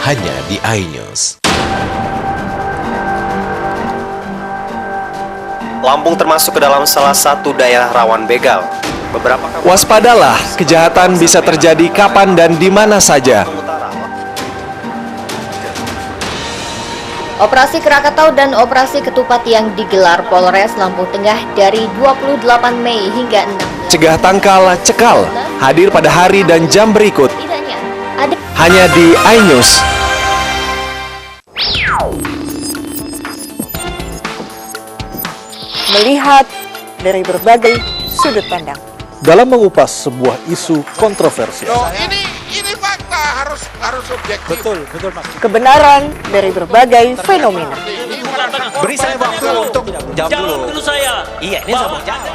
Hanya di iNews. Lampung termasuk ke dalam salah satu daerah rawan begal. Waspadalah, kejahatan bisa terjadi kapan dan di mana saja. Operasi Krakatau dan Operasi Ketupat yang digelar Polres Lampung Tengah dari 28 Mei hingga 6. Cegah tangkal, cekal. Hadir pada hari dan jam berikut. Hanya di iNews. Melihat dari berbagai sudut pandang. Dalam mengupas sebuah isu kontroversial. Ini fakta harus objektif. Betul Mas. Kebenaran dari berbagai fenomena. Beri saya waktu untuk jawab dulu saya. Iya, ini saya mau jawab.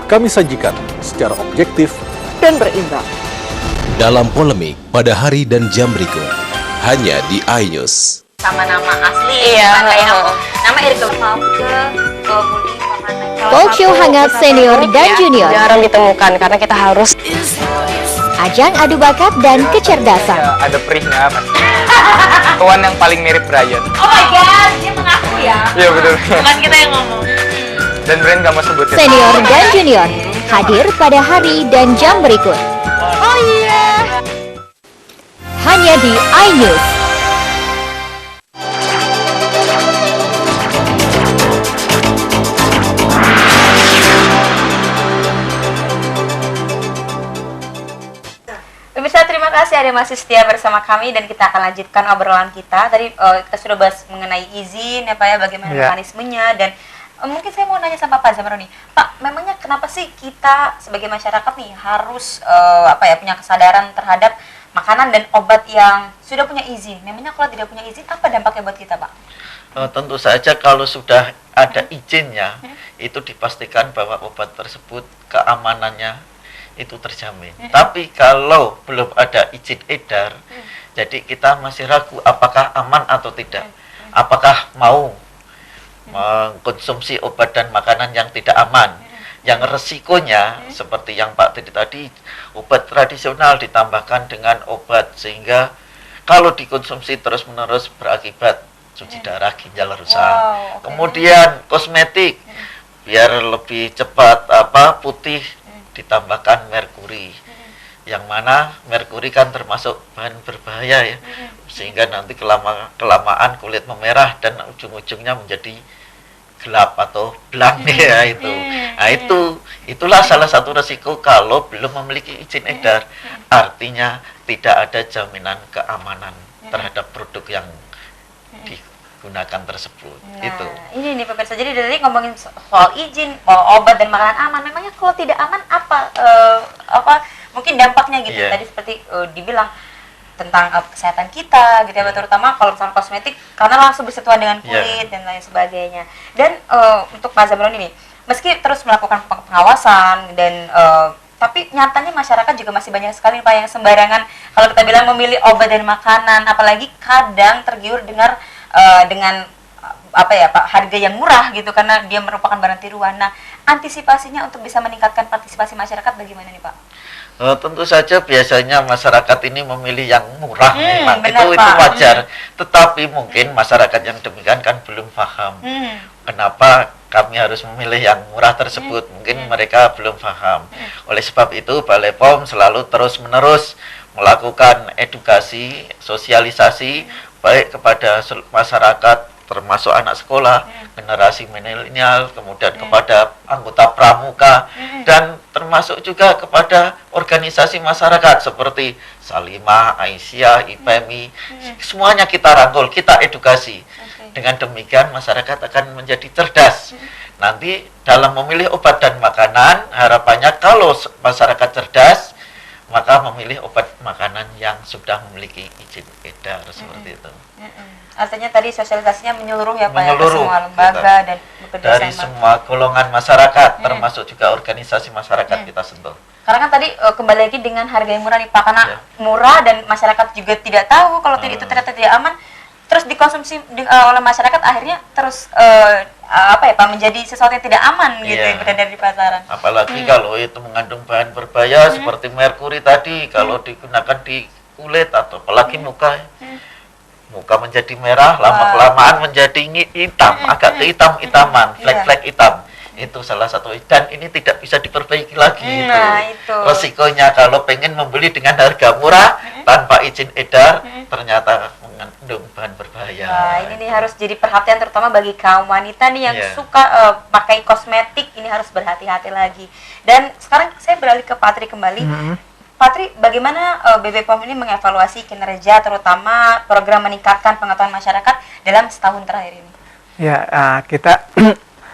Kami sajikan secara objektif Dan berimbang. Dalam polemik pada hari dan jam berikut, hanya di iNews. Sama nama asli, kayak nama Erika mau ke Talk show hangat senior dan junior. Jarang ditemukan karena kita harus Ajang adu bakat dan kecerdasan. Ada perihnya mas. Kawan yang paling mirip Brian. Oh my god, dia mengaku ya. Iya betul. Bukan kita yang ngomong. Dan Brian gak mau sebutin. Senior dan junior hadir pada hari dan jam berikut. Oh iya. Hanya di iNews. Pemirsa, terima kasih ada masih setia bersama kami dan kita akan lanjutkan obrolan kita. Tadi kita sudah bahas mengenai izin ya Pak ya, bagaimana mekanismenya dan mungkin saya mau nanya sama Pak Zamroni. Pak, memangnya kenapa sih kita sebagai masyarakat nih harus punya kesadaran terhadap makanan dan obat yang sudah punya izin? Memangnya kalau tidak punya izin apa dampaknya buat kita, Pak? Tentu saja kalau sudah ada izinnya, itu dipastikan bahwa obat tersebut keamanannya itu terjamin. Tapi kalau belum ada izin edar, jadi kita masih ragu apakah aman atau tidak. Apakah mau mengkonsumsi obat dan makanan yang tidak aman. Yang resikonya seperti yang Pak tadi, obat tradisional ditambahkan dengan obat sehingga kalau dikonsumsi terus-menerus berakibat cuci darah, ginjal rusak. Kemudian kosmetik biar lebih cepat putih ditambahkan merkuri, yang mana merkuri kan termasuk bahan berbahaya ya, sehingga nanti kelamaan kulit memerah dan ujung-ujungnya menjadi gelap atau belang ya itu. Nah itulah salah satu resiko kalau belum memiliki izin edar, artinya tidak ada jaminan keamanan terhadap produk yang digunakan tersebut. Nah, Itu. ini nih pemirsa. Jadi dari ngomongin soal izin obat dan makanan aman, memangnya kalau tidak aman apa mungkin dampaknya gitu. Tadi seperti dibilang tentang kesehatan kita gitu ya, terutama kalau misalnya kosmetik karena langsung bersentuhan dengan kulit dan lain sebagainya. Dan untuk Pak Zamroni nih, meski terus melakukan pengawasan dan tapi nyatanya masyarakat juga masih banyak sekali Pak yang sembarangan kalau kita bilang memilih obat dan makanan, apalagi kadang tergiur dengan apa ya Pak, harga yang murah gitu karena dia merupakan barang tiruan. Nah, antisipasinya untuk bisa meningkatkan partisipasi masyarakat bagaimana nih Pak? Tentu saja biasanya masyarakat ini memilih yang murah memang benar, itu wajar. Tetapi mungkin masyarakat yang demikian kan belum paham kenapa kami harus memilih yang murah tersebut. Mungkin mereka belum paham. Oleh sebab itu Balai POM selalu terus-menerus melakukan edukasi, sosialisasi baik kepada masyarakat termasuk anak sekolah, generasi milenial, kemudian kepada anggota pramuka, dan termasuk juga kepada organisasi masyarakat seperti Salimah, Aisyah, IPMI, semuanya kita rangkul, kita edukasi. Dengan demikian masyarakat akan menjadi cerdas. Nanti dalam memilih obat dan makanan, harapannya kalau masyarakat cerdas, maka memilih obat makanan yang sudah memiliki izin edar seperti itu. Artinya tadi sosialisasinya menyeluruh ya Pak, menyeluruh, ya, ke semua lembaga dan bekerja dari sama. semua golongan masyarakat, termasuk juga organisasi masyarakat kita sentuh. Karena kan tadi kembali lagi dengan harga yang murah nih Pak, karena murah dan masyarakat juga tidak tahu kalau itu ternyata tidak aman, terus dikonsumsi oleh masyarakat, akhirnya terus apa ya Pak, menjadi sesuatu yang tidak aman gitu yang beredar di pasaran. Apalagi kalau itu mengandung bahan berbahaya seperti merkuri tadi, kalau digunakan di kulit atau apalagi muka menjadi merah, lama-kelamaan menjadi hitam, agak kehitam-hitaman, flek-flek hitam. Itu salah satu, dan ini tidak bisa diperbaiki lagi. Itu resikonya kalau pengen membeli dengan harga murah tanpa izin edar, ternyata mengandung bahan berbahaya. Nah, ini nih harus jadi perhatian terutama bagi kaum wanita nih yang suka pakai kosmetik, ini harus berhati-hati lagi. Dan sekarang saya beralih ke Patri kembali. Patri, bagaimana BB POM ini mengevaluasi kinerja terutama program meningkatkan pengetahuan masyarakat dalam setahun terakhir ini? Ya, kita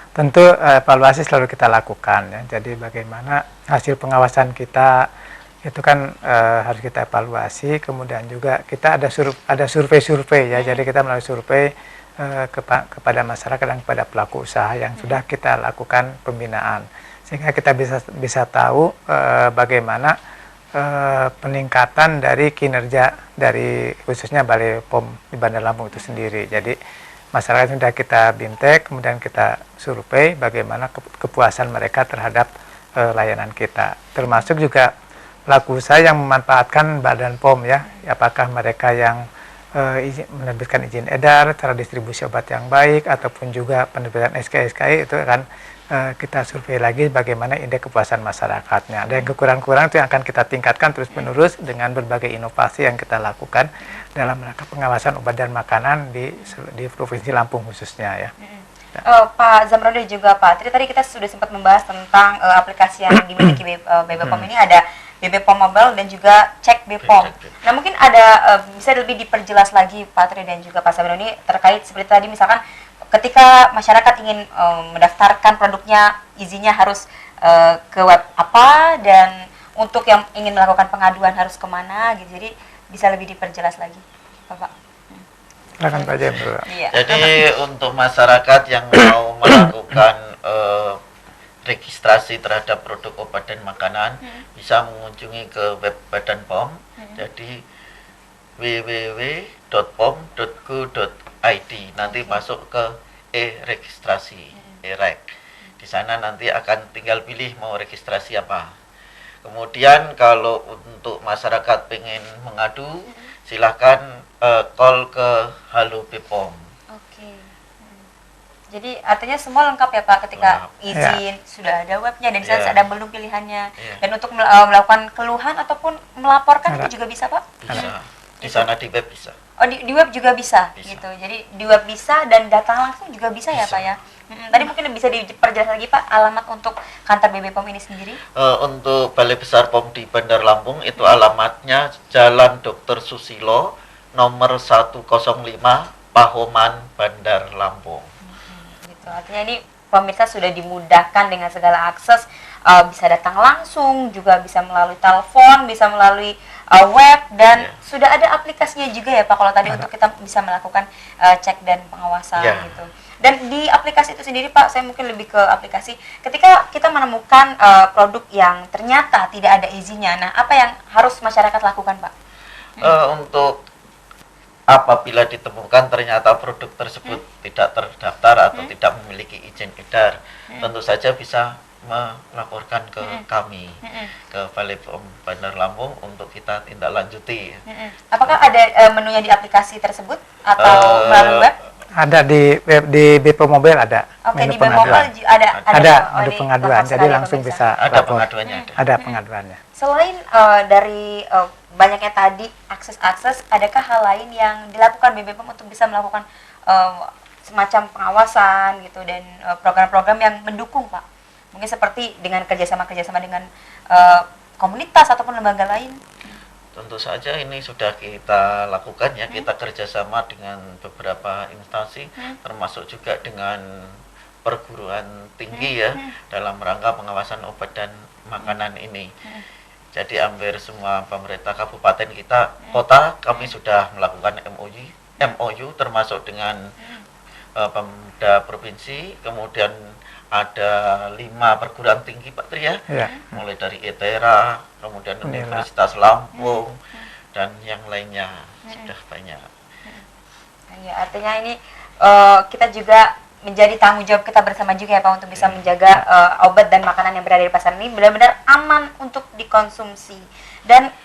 tentu evaluasi selalu kita lakukan ya. Jadi bagaimana hasil pengawasan kita itu kan harus kita evaluasi. Kemudian juga kita ada survei-survei ya. Jadi kita melalui survei kepada masyarakat dan kepada pelaku usaha yang sudah kita lakukan pembinaan, sehingga kita bisa tahu bagaimana peningkatan dari kinerja dari khususnya Balai POM di Bandar Lampung itu sendiri. Jadi masyarakat sudah kita bintek, kemudian kita survei bagaimana kepuasan mereka terhadap layanan kita. Termasuk juga pelaku usaha yang memanfaatkan Badan POM ya, apakah mereka yang menerbitkan izin edar, cara distribusi obat yang baik, ataupun juga penerbitan SKI itu kan kita survei lagi bagaimana indeks kepuasan masyarakatnya. Ada yang kekurangan-kekurangan itu yang akan kita tingkatkan terus-menerus dengan berbagai inovasi yang kita lakukan dalam rangka pengawasan obat dan makanan di Provinsi Lampung khususnya ya. Pak Zamroni juga Pak Tri, tadi kita sudah sempat membahas tentang aplikasi yang dimiliki BB POM ini, ada BB POM Mobile dan juga Cek BPOM. Nah mungkin ada bisa lebih diperjelas lagi Pak Tri dan juga Pak Zamroni terkait seperti tadi, misalkan ketika masyarakat ingin mendaftarkan produknya, izinnya harus ke web apa, dan untuk yang ingin melakukan pengaduan harus kemana gitu. Jadi bisa lebih diperjelas lagi Bapak. Silakan Pak Jem. Jadi untuk masyarakat yang mau melakukan registrasi terhadap produk obat dan makanan bisa mengunjungi ke web Badan POM. Jadi www.pom.go.id, nanti masuk ke e-registrasi, e-reg. Di sana nanti akan tinggal pilih mau registrasi apa. Kemudian kalau untuk masyarakat pengen mengadu, silahkan call ke Halo BPOM. Jadi artinya semua lengkap ya Pak, ketika izin sudah ada webnya dan di sana ada menu pilihannya. Dan untuk melakukan keluhan ataupun melaporkan itu juga bisa Pak? Bisa. Di sana di web bisa. Oh di web juga bisa gitu. Jadi di web bisa dan datang langsung juga bisa ya Pak ya. Tadi mungkin bisa diperjelas lagi Pak alamat untuk kantor BB POM ini sendiri? Untuk Balai Besar POM di Bandar Lampung itu alamatnya Jalan Dr. Susilo nomor 105 Pahoman, Bandar Lampung. Gitu. Artinya ini pemirsa sudah dimudahkan dengan segala akses, bisa datang langsung, juga bisa melalui telepon, bisa melalui web, dan sudah ada aplikasinya juga ya Pak, kalau tadi untuk kita bisa melakukan cek dan pengawasan gitu. Dan di aplikasi itu sendiri Pak, saya mungkin lebih ke aplikasi, ketika kita menemukan produk yang ternyata tidak ada izinnya, nah apa yang harus masyarakat lakukan Pak? Untuk apabila ditemukan ternyata produk tersebut tidak terdaftar atau tidak memiliki izin edar, tentu saja bisa melaporkan ke kami, ke Balai POM Bandar Lampung untuk kita tindak lanjuti. Apakah ada menunya di aplikasi tersebut atau melalui web? Ada di web, di BPOM Mobile ada. Oke, di BPOM Mobile ada untuk pengaduan, jadi langsung bisa ada pengaduannya. Ada pengaduannya. Selain dari banyaknya tadi akses-akses, adakah hal lain yang dilakukan BPOM untuk bisa melakukan semacam pengawasan gitu dan program-program yang mendukung Pak? Mungkin seperti dengan kerjasama dengan komunitas ataupun lembaga lain. Tentu saja ini sudah kita lakukan ya, kita kerjasama dengan beberapa instansi, termasuk juga dengan perguruan tinggi ya, dalam rangka pengawasan obat dan makanan ini. Jadi hampir semua pemerintah kabupaten kita, kota, kami sudah melakukan MOU termasuk dengan Pemda provinsi, kemudian ada 5 perguruan tinggi Pak Tri ya, mulai dari ITERA, kemudian Universitas Lampung, dan yang lainnya sudah banyak. Ya, artinya ini kita juga menjadi tanggung jawab kita bersama juga ya Pak, untuk bisa menjaga obat dan makanan yang berada di pasar ini benar-benar aman untuk dikonsumsi. Dan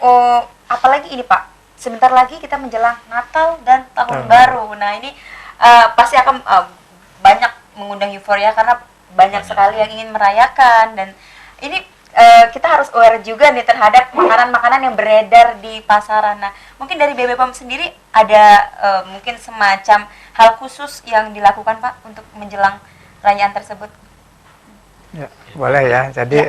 apalagi ini Pak, sebentar lagi kita menjelang Natal dan Tahun Baru. Nah ini pasti akan banyak mengundang euforia karena banyak sekali yang ingin merayakan, dan ini kita harus aware juga nih terhadap makanan-makanan yang beredar di pasaran. Nah, mungkin dari BPOM sendiri ada mungkin semacam hal khusus yang dilakukan Pak untuk menjelang perayaan tersebut? Ya, boleh ya. Jadi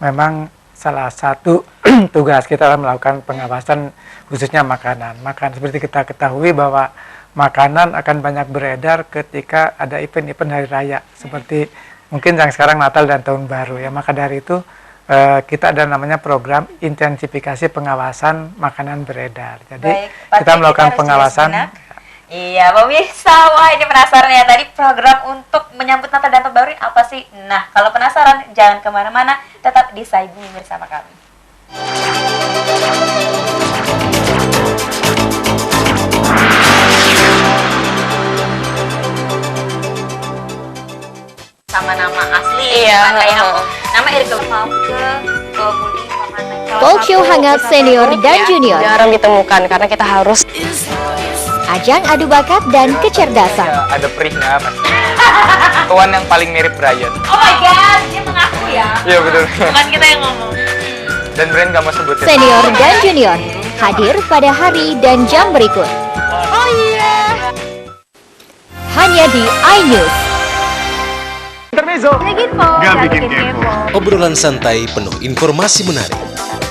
memang salah satu tugas kita adalah melakukan pengawasan khususnya makanan. Seperti kita ketahui bahwa makanan akan banyak beredar ketika ada event-event hari raya, seperti mungkin yang sekarang Natal dan Tahun Baru ya. Maka dari itu kita ada namanya program intensifikasi pengawasan makanan beredar. Jadi kita melakukan pengawasan. Iya, pemirsa, wah ini penasaran ya, tadi program untuk menyambut Natal dan Tahun Baru ini apa sih? Nah, kalau penasaran jangan kemana-mana, tetap di Saibumi bersama kami. Sama nama asli, kayak aku, nama Erika mau ke Budi Talk show hangat senior dan junior. Jarang ditemukan karena kita harus ajang adu bakat dan kecerdasan. Ada Prihna pasti. Kawan yang paling mirip Brian. Oh my god, dia mengaku ya. Iya betul. Bukan kita yang ngomong. Dan Brian gak mau sebutin. Senior dan junior hadir pada hari dan jam berikut. Oh iya. Hanya di iNews. Gak bikin kepo. Obrolan santai penuh informasi menarik.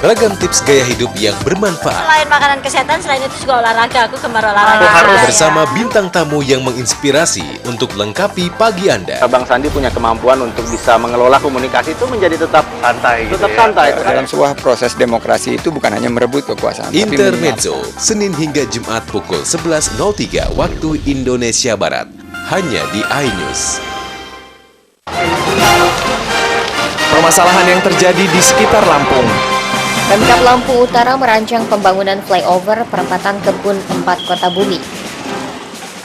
Beragam tips gaya hidup yang bermanfaat. Selain makanan kesehatan, selain itu juga olahraga. Aku gemar olahraga. Bersama bintang tamu yang menginspirasi untuk lengkapi pagi Anda. Bang Sandi punya kemampuan untuk bisa mengelola komunikasi itu menjadi tetap santai. Tetap santai. Dalam sebuah proses demokrasi itu bukan hanya merebut kekuasaan. Intermezzo, Senin hingga Jumat pukul 11.03 waktu Indonesia Barat. Hanya di iNews. Permasalahan yang terjadi di sekitar Lampung. Pemkab Lampung Utara merancang pembangunan flyover perempatan Kebun 4 Kota Bumi.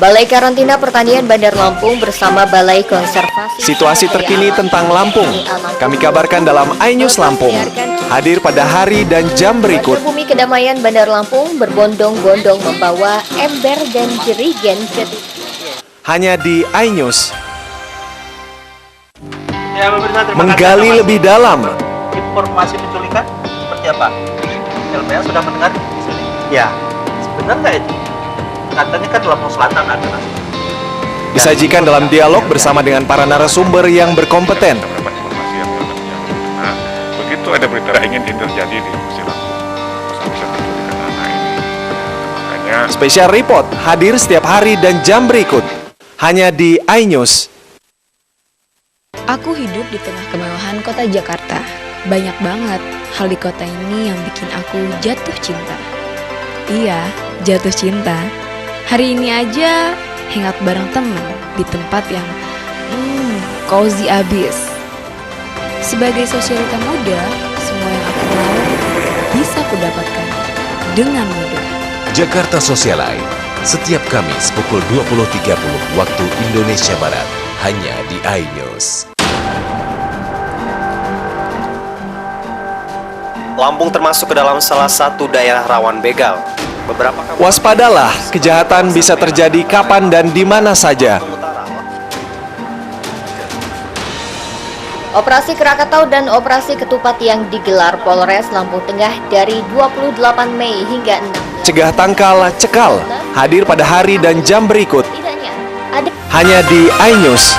Balai Karantina Pertanian Bandar Lampung bersama Balai Konservasi Situasi terkini tentang Lampung kami kabarkan dalam iNews Lampung. Hadir pada hari dan jam berikut. Bumi Kedamaian Bandar Lampung berbondong-bondong membawa ember dan jerigen hanya di iNews. Ya, menggali lebih dalam. Informasi penculikan seperti apa? LPA sudah mendengar di sini? Ya, sebenarnya nggak itu? Katanya kan Lampung Selatan ada. Disajikan dalam dialog bersama dengan para narasumber yang berkompeten. Nah, begitu ada berita ingin terjadi di Musi Lampung, bisa penculikan anak ini. Makanya Special Report hadir setiap hari dan jam berikut. Hanya di iNews. Aku hidup di tengah kemewahan kota Jakarta. Banyak banget hal di kota ini yang bikin aku jatuh cinta. Iya, jatuh cinta. Hari ini aja hangout bareng temen di tempat yang cozy abis. Sebagai sosialita muda, semua yang aku mau bisa aku dapatkan dengan mudah. Jakarta Socialite, setiap Kamis pukul 20.30 waktu Indonesia Barat, hanya di iNews. Lampung termasuk ke dalam salah satu daerah rawan begal. Waspadalah, kejahatan bisa terjadi kapan dan di mana saja. Operasi Krakatau dan Operasi Ketupat yang digelar Polres Lampung Tengah dari 28 Mei hingga 6. Cegah tangkal, cekal, hadir pada hari dan jam berikut. Hanya di iNews.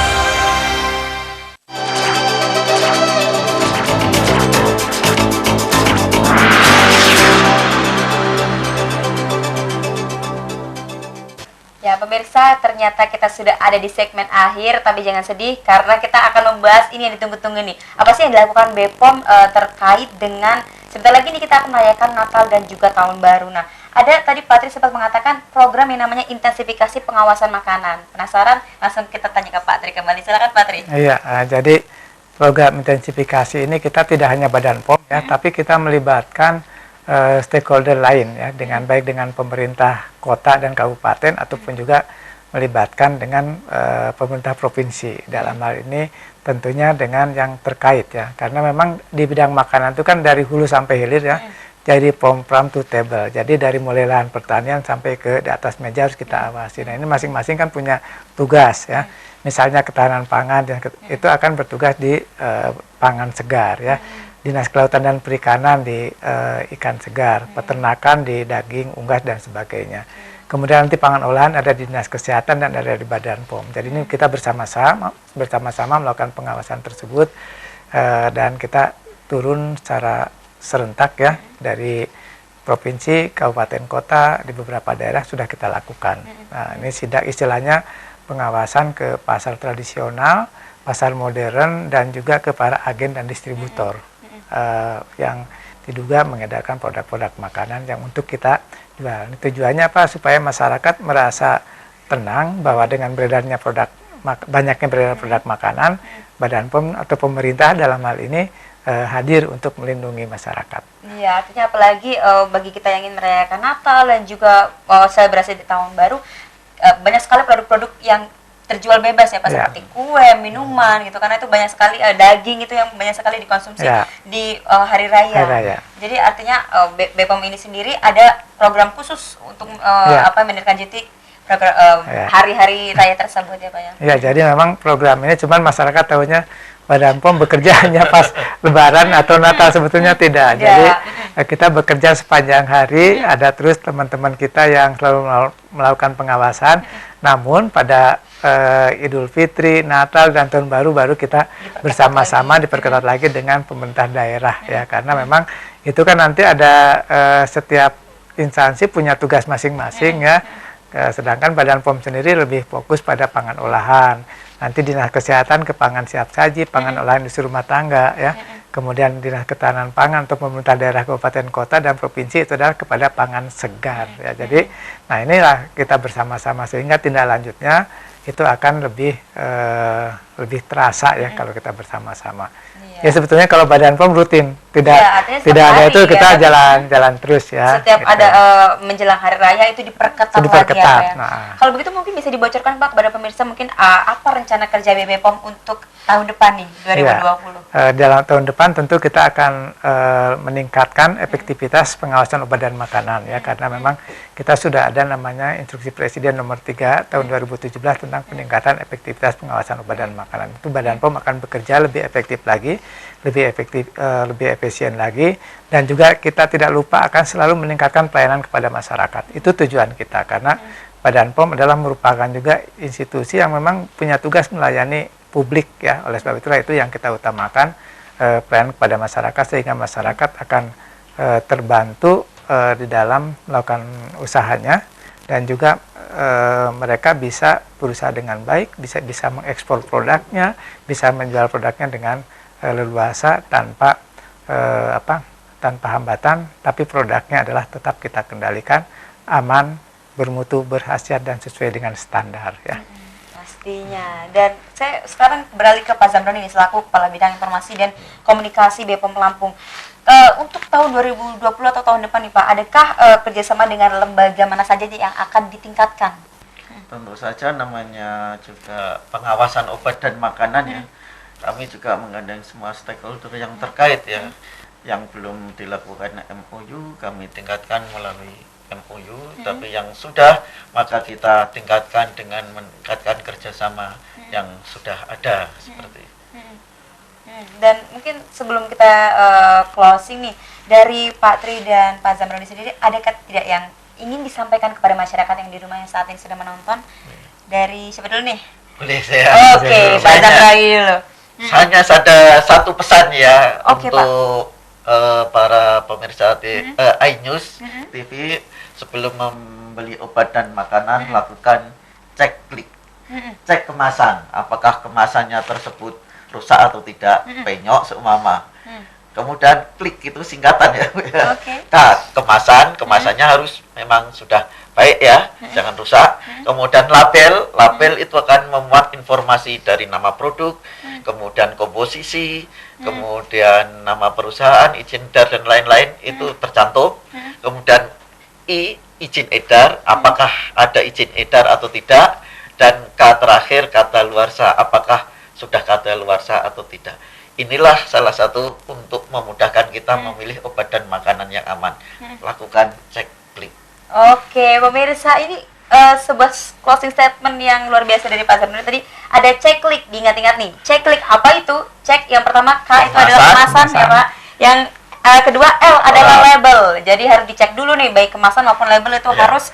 Ya pemirsa, ternyata kita sudah ada di segmen akhir, tapi jangan sedih karena kita akan membahas ini yang ditunggu-tunggu nih. Apa sih yang dilakukan BPOM terkait dengan sebentar lagi nih kita akan merayakan Natal dan juga Tahun Baru. Nah, ada tadi Patri sempat mengatakan program yang namanya intensifikasi pengawasan makanan. Penasaran? Langsung kita tanya ke Patri kembali. Silakan Patri. Iya, jadi program intensifikasi ini kita tidak hanya Badan POM ya, tapi kita melibatkan stakeholder lain ya, dengan baik dengan pemerintah kota dan kabupaten ataupun juga melibatkan dengan pemerintah provinsi. Dalam hal ini tentunya dengan yang terkait ya, karena memang di bidang makanan itu kan dari hulu sampai hilir ya, jadi from farm to table. Jadi dari mulai lahan pertanian sampai ke di atas meja harus kita awasi. Nah ini masing-masing kan punya tugas ya. Misalnya ketahanan pangan itu akan bertugas di pangan segar ya. Dinas Kelautan dan Perikanan di ikan segar, peternakan di daging, unggas dan sebagainya. Kemudian nanti pangan olahan ada di Dinas Kesehatan dan ada di Badan POM. Jadi ini kita bersama-sama melakukan pengawasan tersebut dan kita turun secara serentak ya dari provinsi, kabupaten, kota di beberapa daerah sudah kita lakukan. Nah, ini sidak istilahnya pengawasan ke pasar tradisional, pasar modern dan juga ke para agen dan distributor. Yang diduga mengedarkan produk-produk makanan yang untuk kita jual. Tujuannya apa? Supaya masyarakat merasa tenang bahwa dengan beredarnya banyaknya beredar produk makanan, Badan POM atau pemerintah dalam hal ini hadir untuk melindungi masyarakat. Iya, artinya apalagi bagi kita yang ingin merayakan Natal dan juga selebrasi di Tahun Baru, banyak sekali produk-produk yang terjual bebas ya Pak, seperti kue, minuman gitu, karena itu banyak sekali daging itu yang banyak sekali dikonsumsi di hari raya. Jadi artinya BPOM ini sendiri ada program khusus untuk menindaklanjuti program hari-hari raya tersebut ya Pak ya. Ya, jadi memang program ini cuman masyarakat tahunya Badan POM bekerja hanya pas Lebaran atau Natal, sebetulnya tidak. Jadi kita bekerja sepanjang hari, ada terus teman-teman kita yang selalu melakukan pengawasan. Namun pada Idul Fitri, Natal dan Tahun Baru baru kita bersama-sama diperketat lagi dengan pemerintah daerah ya, karena memang itu kan nanti ada setiap instansi punya tugas masing-masing ya. Sedangkan Badan POM sendiri lebih fokus pada pangan olahan. Nanti Dinas Kesehatan ke pangan siap saji, pangan olahan industri rumah tangga ya. Kemudian Dinas Ketahanan Pangan untuk pemerintah daerah, kabupaten, kota dan provinsi itu adalah kepada pangan segar ya. Jadi nah inilah kita bersama-sama sehingga tindak lanjutnya itu akan lebih terasa ya kalau kita bersama-sama. Ya sebetulnya kalau Badan POM rutin, tidak ada itu kita jalan terus ya. Setiap ada menjelang hari raya itu diperketat lagi ya. Nah. Kalau begitu mungkin bisa dibocorkan Pak kepada pemirsa mungkin apa rencana kerja BPOM untuk tahun depan nih 2020? Dalam tahun depan tentu kita akan meningkatkan efektivitas pengawasan obat dan makanan ya, karena memang kita sudah ada namanya Instruksi Presiden nomor 3 tahun 2017 tentang peningkatan efektivitas pengawasan obat dan makanan. Itu Badan POM akan bekerja lebih efektif lagi, lebih efisien lagi, dan juga kita tidak lupa akan selalu meningkatkan pelayanan kepada masyarakat. Itu tujuan kita, karena Badan POM adalah merupakan juga institusi yang memang punya tugas melayani publik ya. Oleh sebab itulah itu yang kita utamakan, pelayanan kepada masyarakat, sehingga masyarakat akan terbantu di dalam melakukan usahanya dan juga mereka bisa berusaha dengan baik, bisa mengekspor produknya, bisa menjual produknya dengan leluasa tanpa tanpa hambatan, tapi produknya adalah tetap kita kendalikan, aman, bermutu, berkhasiat, dan sesuai dengan standar ya. Pastinya. Dan saya sekarang beralih ke Pak Zamroni nih, selaku Kepala Bidang Informasi dan Komunikasi BPOM Lampung. Untuk tahun 2020 atau tahun depan nih Pak, adakah kerjasama dengan lembaga mana saja yang akan ditingkatkan? Tentu saja namanya juga pengawasan obat dan makanan ya. Kami juga menggandeng semua stakeholder yang terkait ya. Yang belum dilakukan MOU kami tingkatkan melalui MOU, tapi yang sudah maka kita tingkatkan dengan meningkatkan kerjasama yang sudah ada seperti itu. Dan mungkin sebelum kita closing nih, dari Pak Tri dan Pak Zamroni sendiri, adakah tidak yang ingin disampaikan kepada masyarakat yang di rumah yang saat ini sudah menonton? Dari siapa dulu nih? Boleh saya. Oke, Pak Zamroni dulu. Hanya ada satu pesan ya untuk para pemirsa iNews TV, sebelum membeli obat dan makanan lakukan cek klik, cek kemasan, apakah kemasannya tersebut rusak atau tidak, penyok seumpama. Kemudian klik itu singkatan ya. Nah, kemasannya harus memang sudah baik ya, jangan rusak. Kemudian label itu akan memuat informasi dari nama produk, kemudian komposisi, kemudian nama perusahaan, izin edar dan lain-lain itu tercantum. Kemudian izin edar, apakah ada izin edar atau tidak, dan K terakhir kadaluarsa, apakah sudah kadaluarsa atau tidak. Inilah salah satu untuk memudahkan kita memilih obat dan makanan yang aman. Lakukan cek klik. Oke, pemirsa, ini sebuah closing statement yang luar biasa dari Pak Zamroni tadi. Ada cek klik, diingat-ingat nih. Cek klik apa itu? Cek yang pertama K itu adalah kemasan ya Pak. Yang kedua L adalah label. Jadi harus dicek dulu nih, baik kemasan maupun label itu harus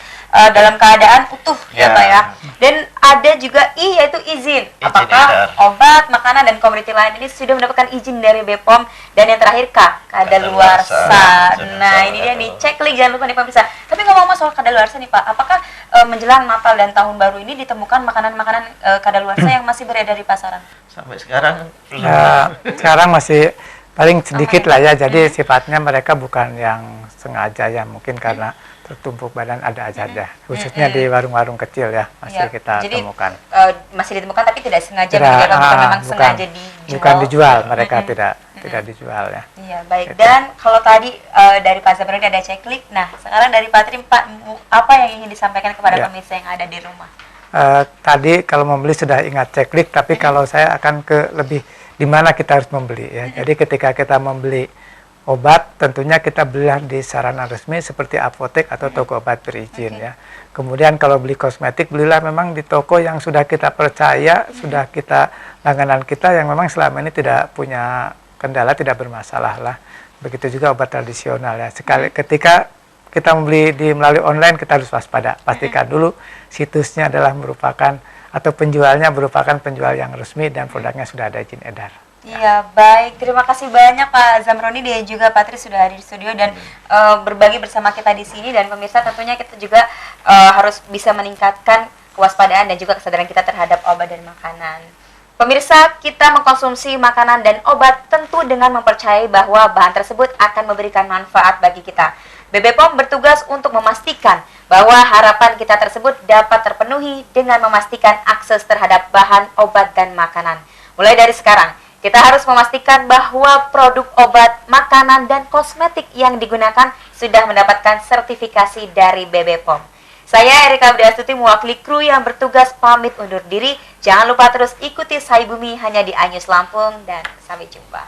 dalam keadaan utuh ya Pak ya. Dan ada juga I, yaitu izin. Apakah obat, makanan, dan komoditi lain ini sudah mendapatkan izin dari BPOM. Dan yang terakhir K, kadaluarsa. Nah ini dia nih, cek klik, jangan lupa nih pemirsa. Tapi ngomong-ngomong soal kadaluarsa nih Pak, apakah menjelang Natal dan Tahun Baru ini ditemukan makanan-makanan kadaluarsa yang masih beredar di pasaran? Sampai sekarang sekarang masih paling sedikit lah ya, jadi sifatnya mereka bukan yang sengaja ya, mungkin karena tertumpuk badan ada aja, khususnya di warung-warung kecil ya, masih kita temukan. Masih ditemukan tapi tidak sengaja, bukan memang sengaja dijual. Bukan dijual, mereka tidak dijual ya. Iya, baik. Dan kalau tadi dari Pak Zamroni ada ceklik, nah sekarang dari Pak Tri, Pak, apa yang ingin disampaikan kepada pemirsa yang ada di rumah? Tadi kalau membeli sudah ingat ceklik, tapi kalau saya akan ke lebih di mana kita harus membeli ya. Jadi ketika kita membeli obat, tentunya kita belilah di sarana resmi seperti apotek atau toko obat berizin ya. Kemudian kalau beli kosmetik, belilah memang di toko yang sudah kita percaya, sudah kita langganan kita yang memang selama ini tidak punya kendala, tidak bermasalah lah. Begitu juga obat tradisional ya. Ketika kita membeli melalui online, kita harus waspada. Pastikan dulu situsnya adalah merupakan atau penjualnya merupakan penjual yang resmi dan produknya sudah ada izin edar. Iya, baik. Terima kasih banyak Pak Zamroni dan juga Pak Tri sudah hadir di studio dan berbagi bersama kita di sini. Dan pemirsa, tentunya kita juga harus bisa meningkatkan kewaspadaan dan juga kesadaran kita terhadap obat dan makanan. Pemirsa, kita mengkonsumsi makanan dan obat tentu dengan mempercayai bahwa bahan tersebut akan memberikan manfaat bagi kita. BPOM bertugas untuk memastikan bahwa harapan kita tersebut dapat terpenuhi dengan memastikan akses terhadap bahan obat dan makanan. Mulai dari sekarang, kita harus memastikan bahwa produk obat, makanan, dan kosmetik yang digunakan sudah mendapatkan sertifikasi dari BPOM. Saya Erika Widiastuti mewakili kru yang bertugas pamit undur diri. Jangan lupa terus ikuti Sai Bumi hanya di iNews Lampung dan sampai jumpa.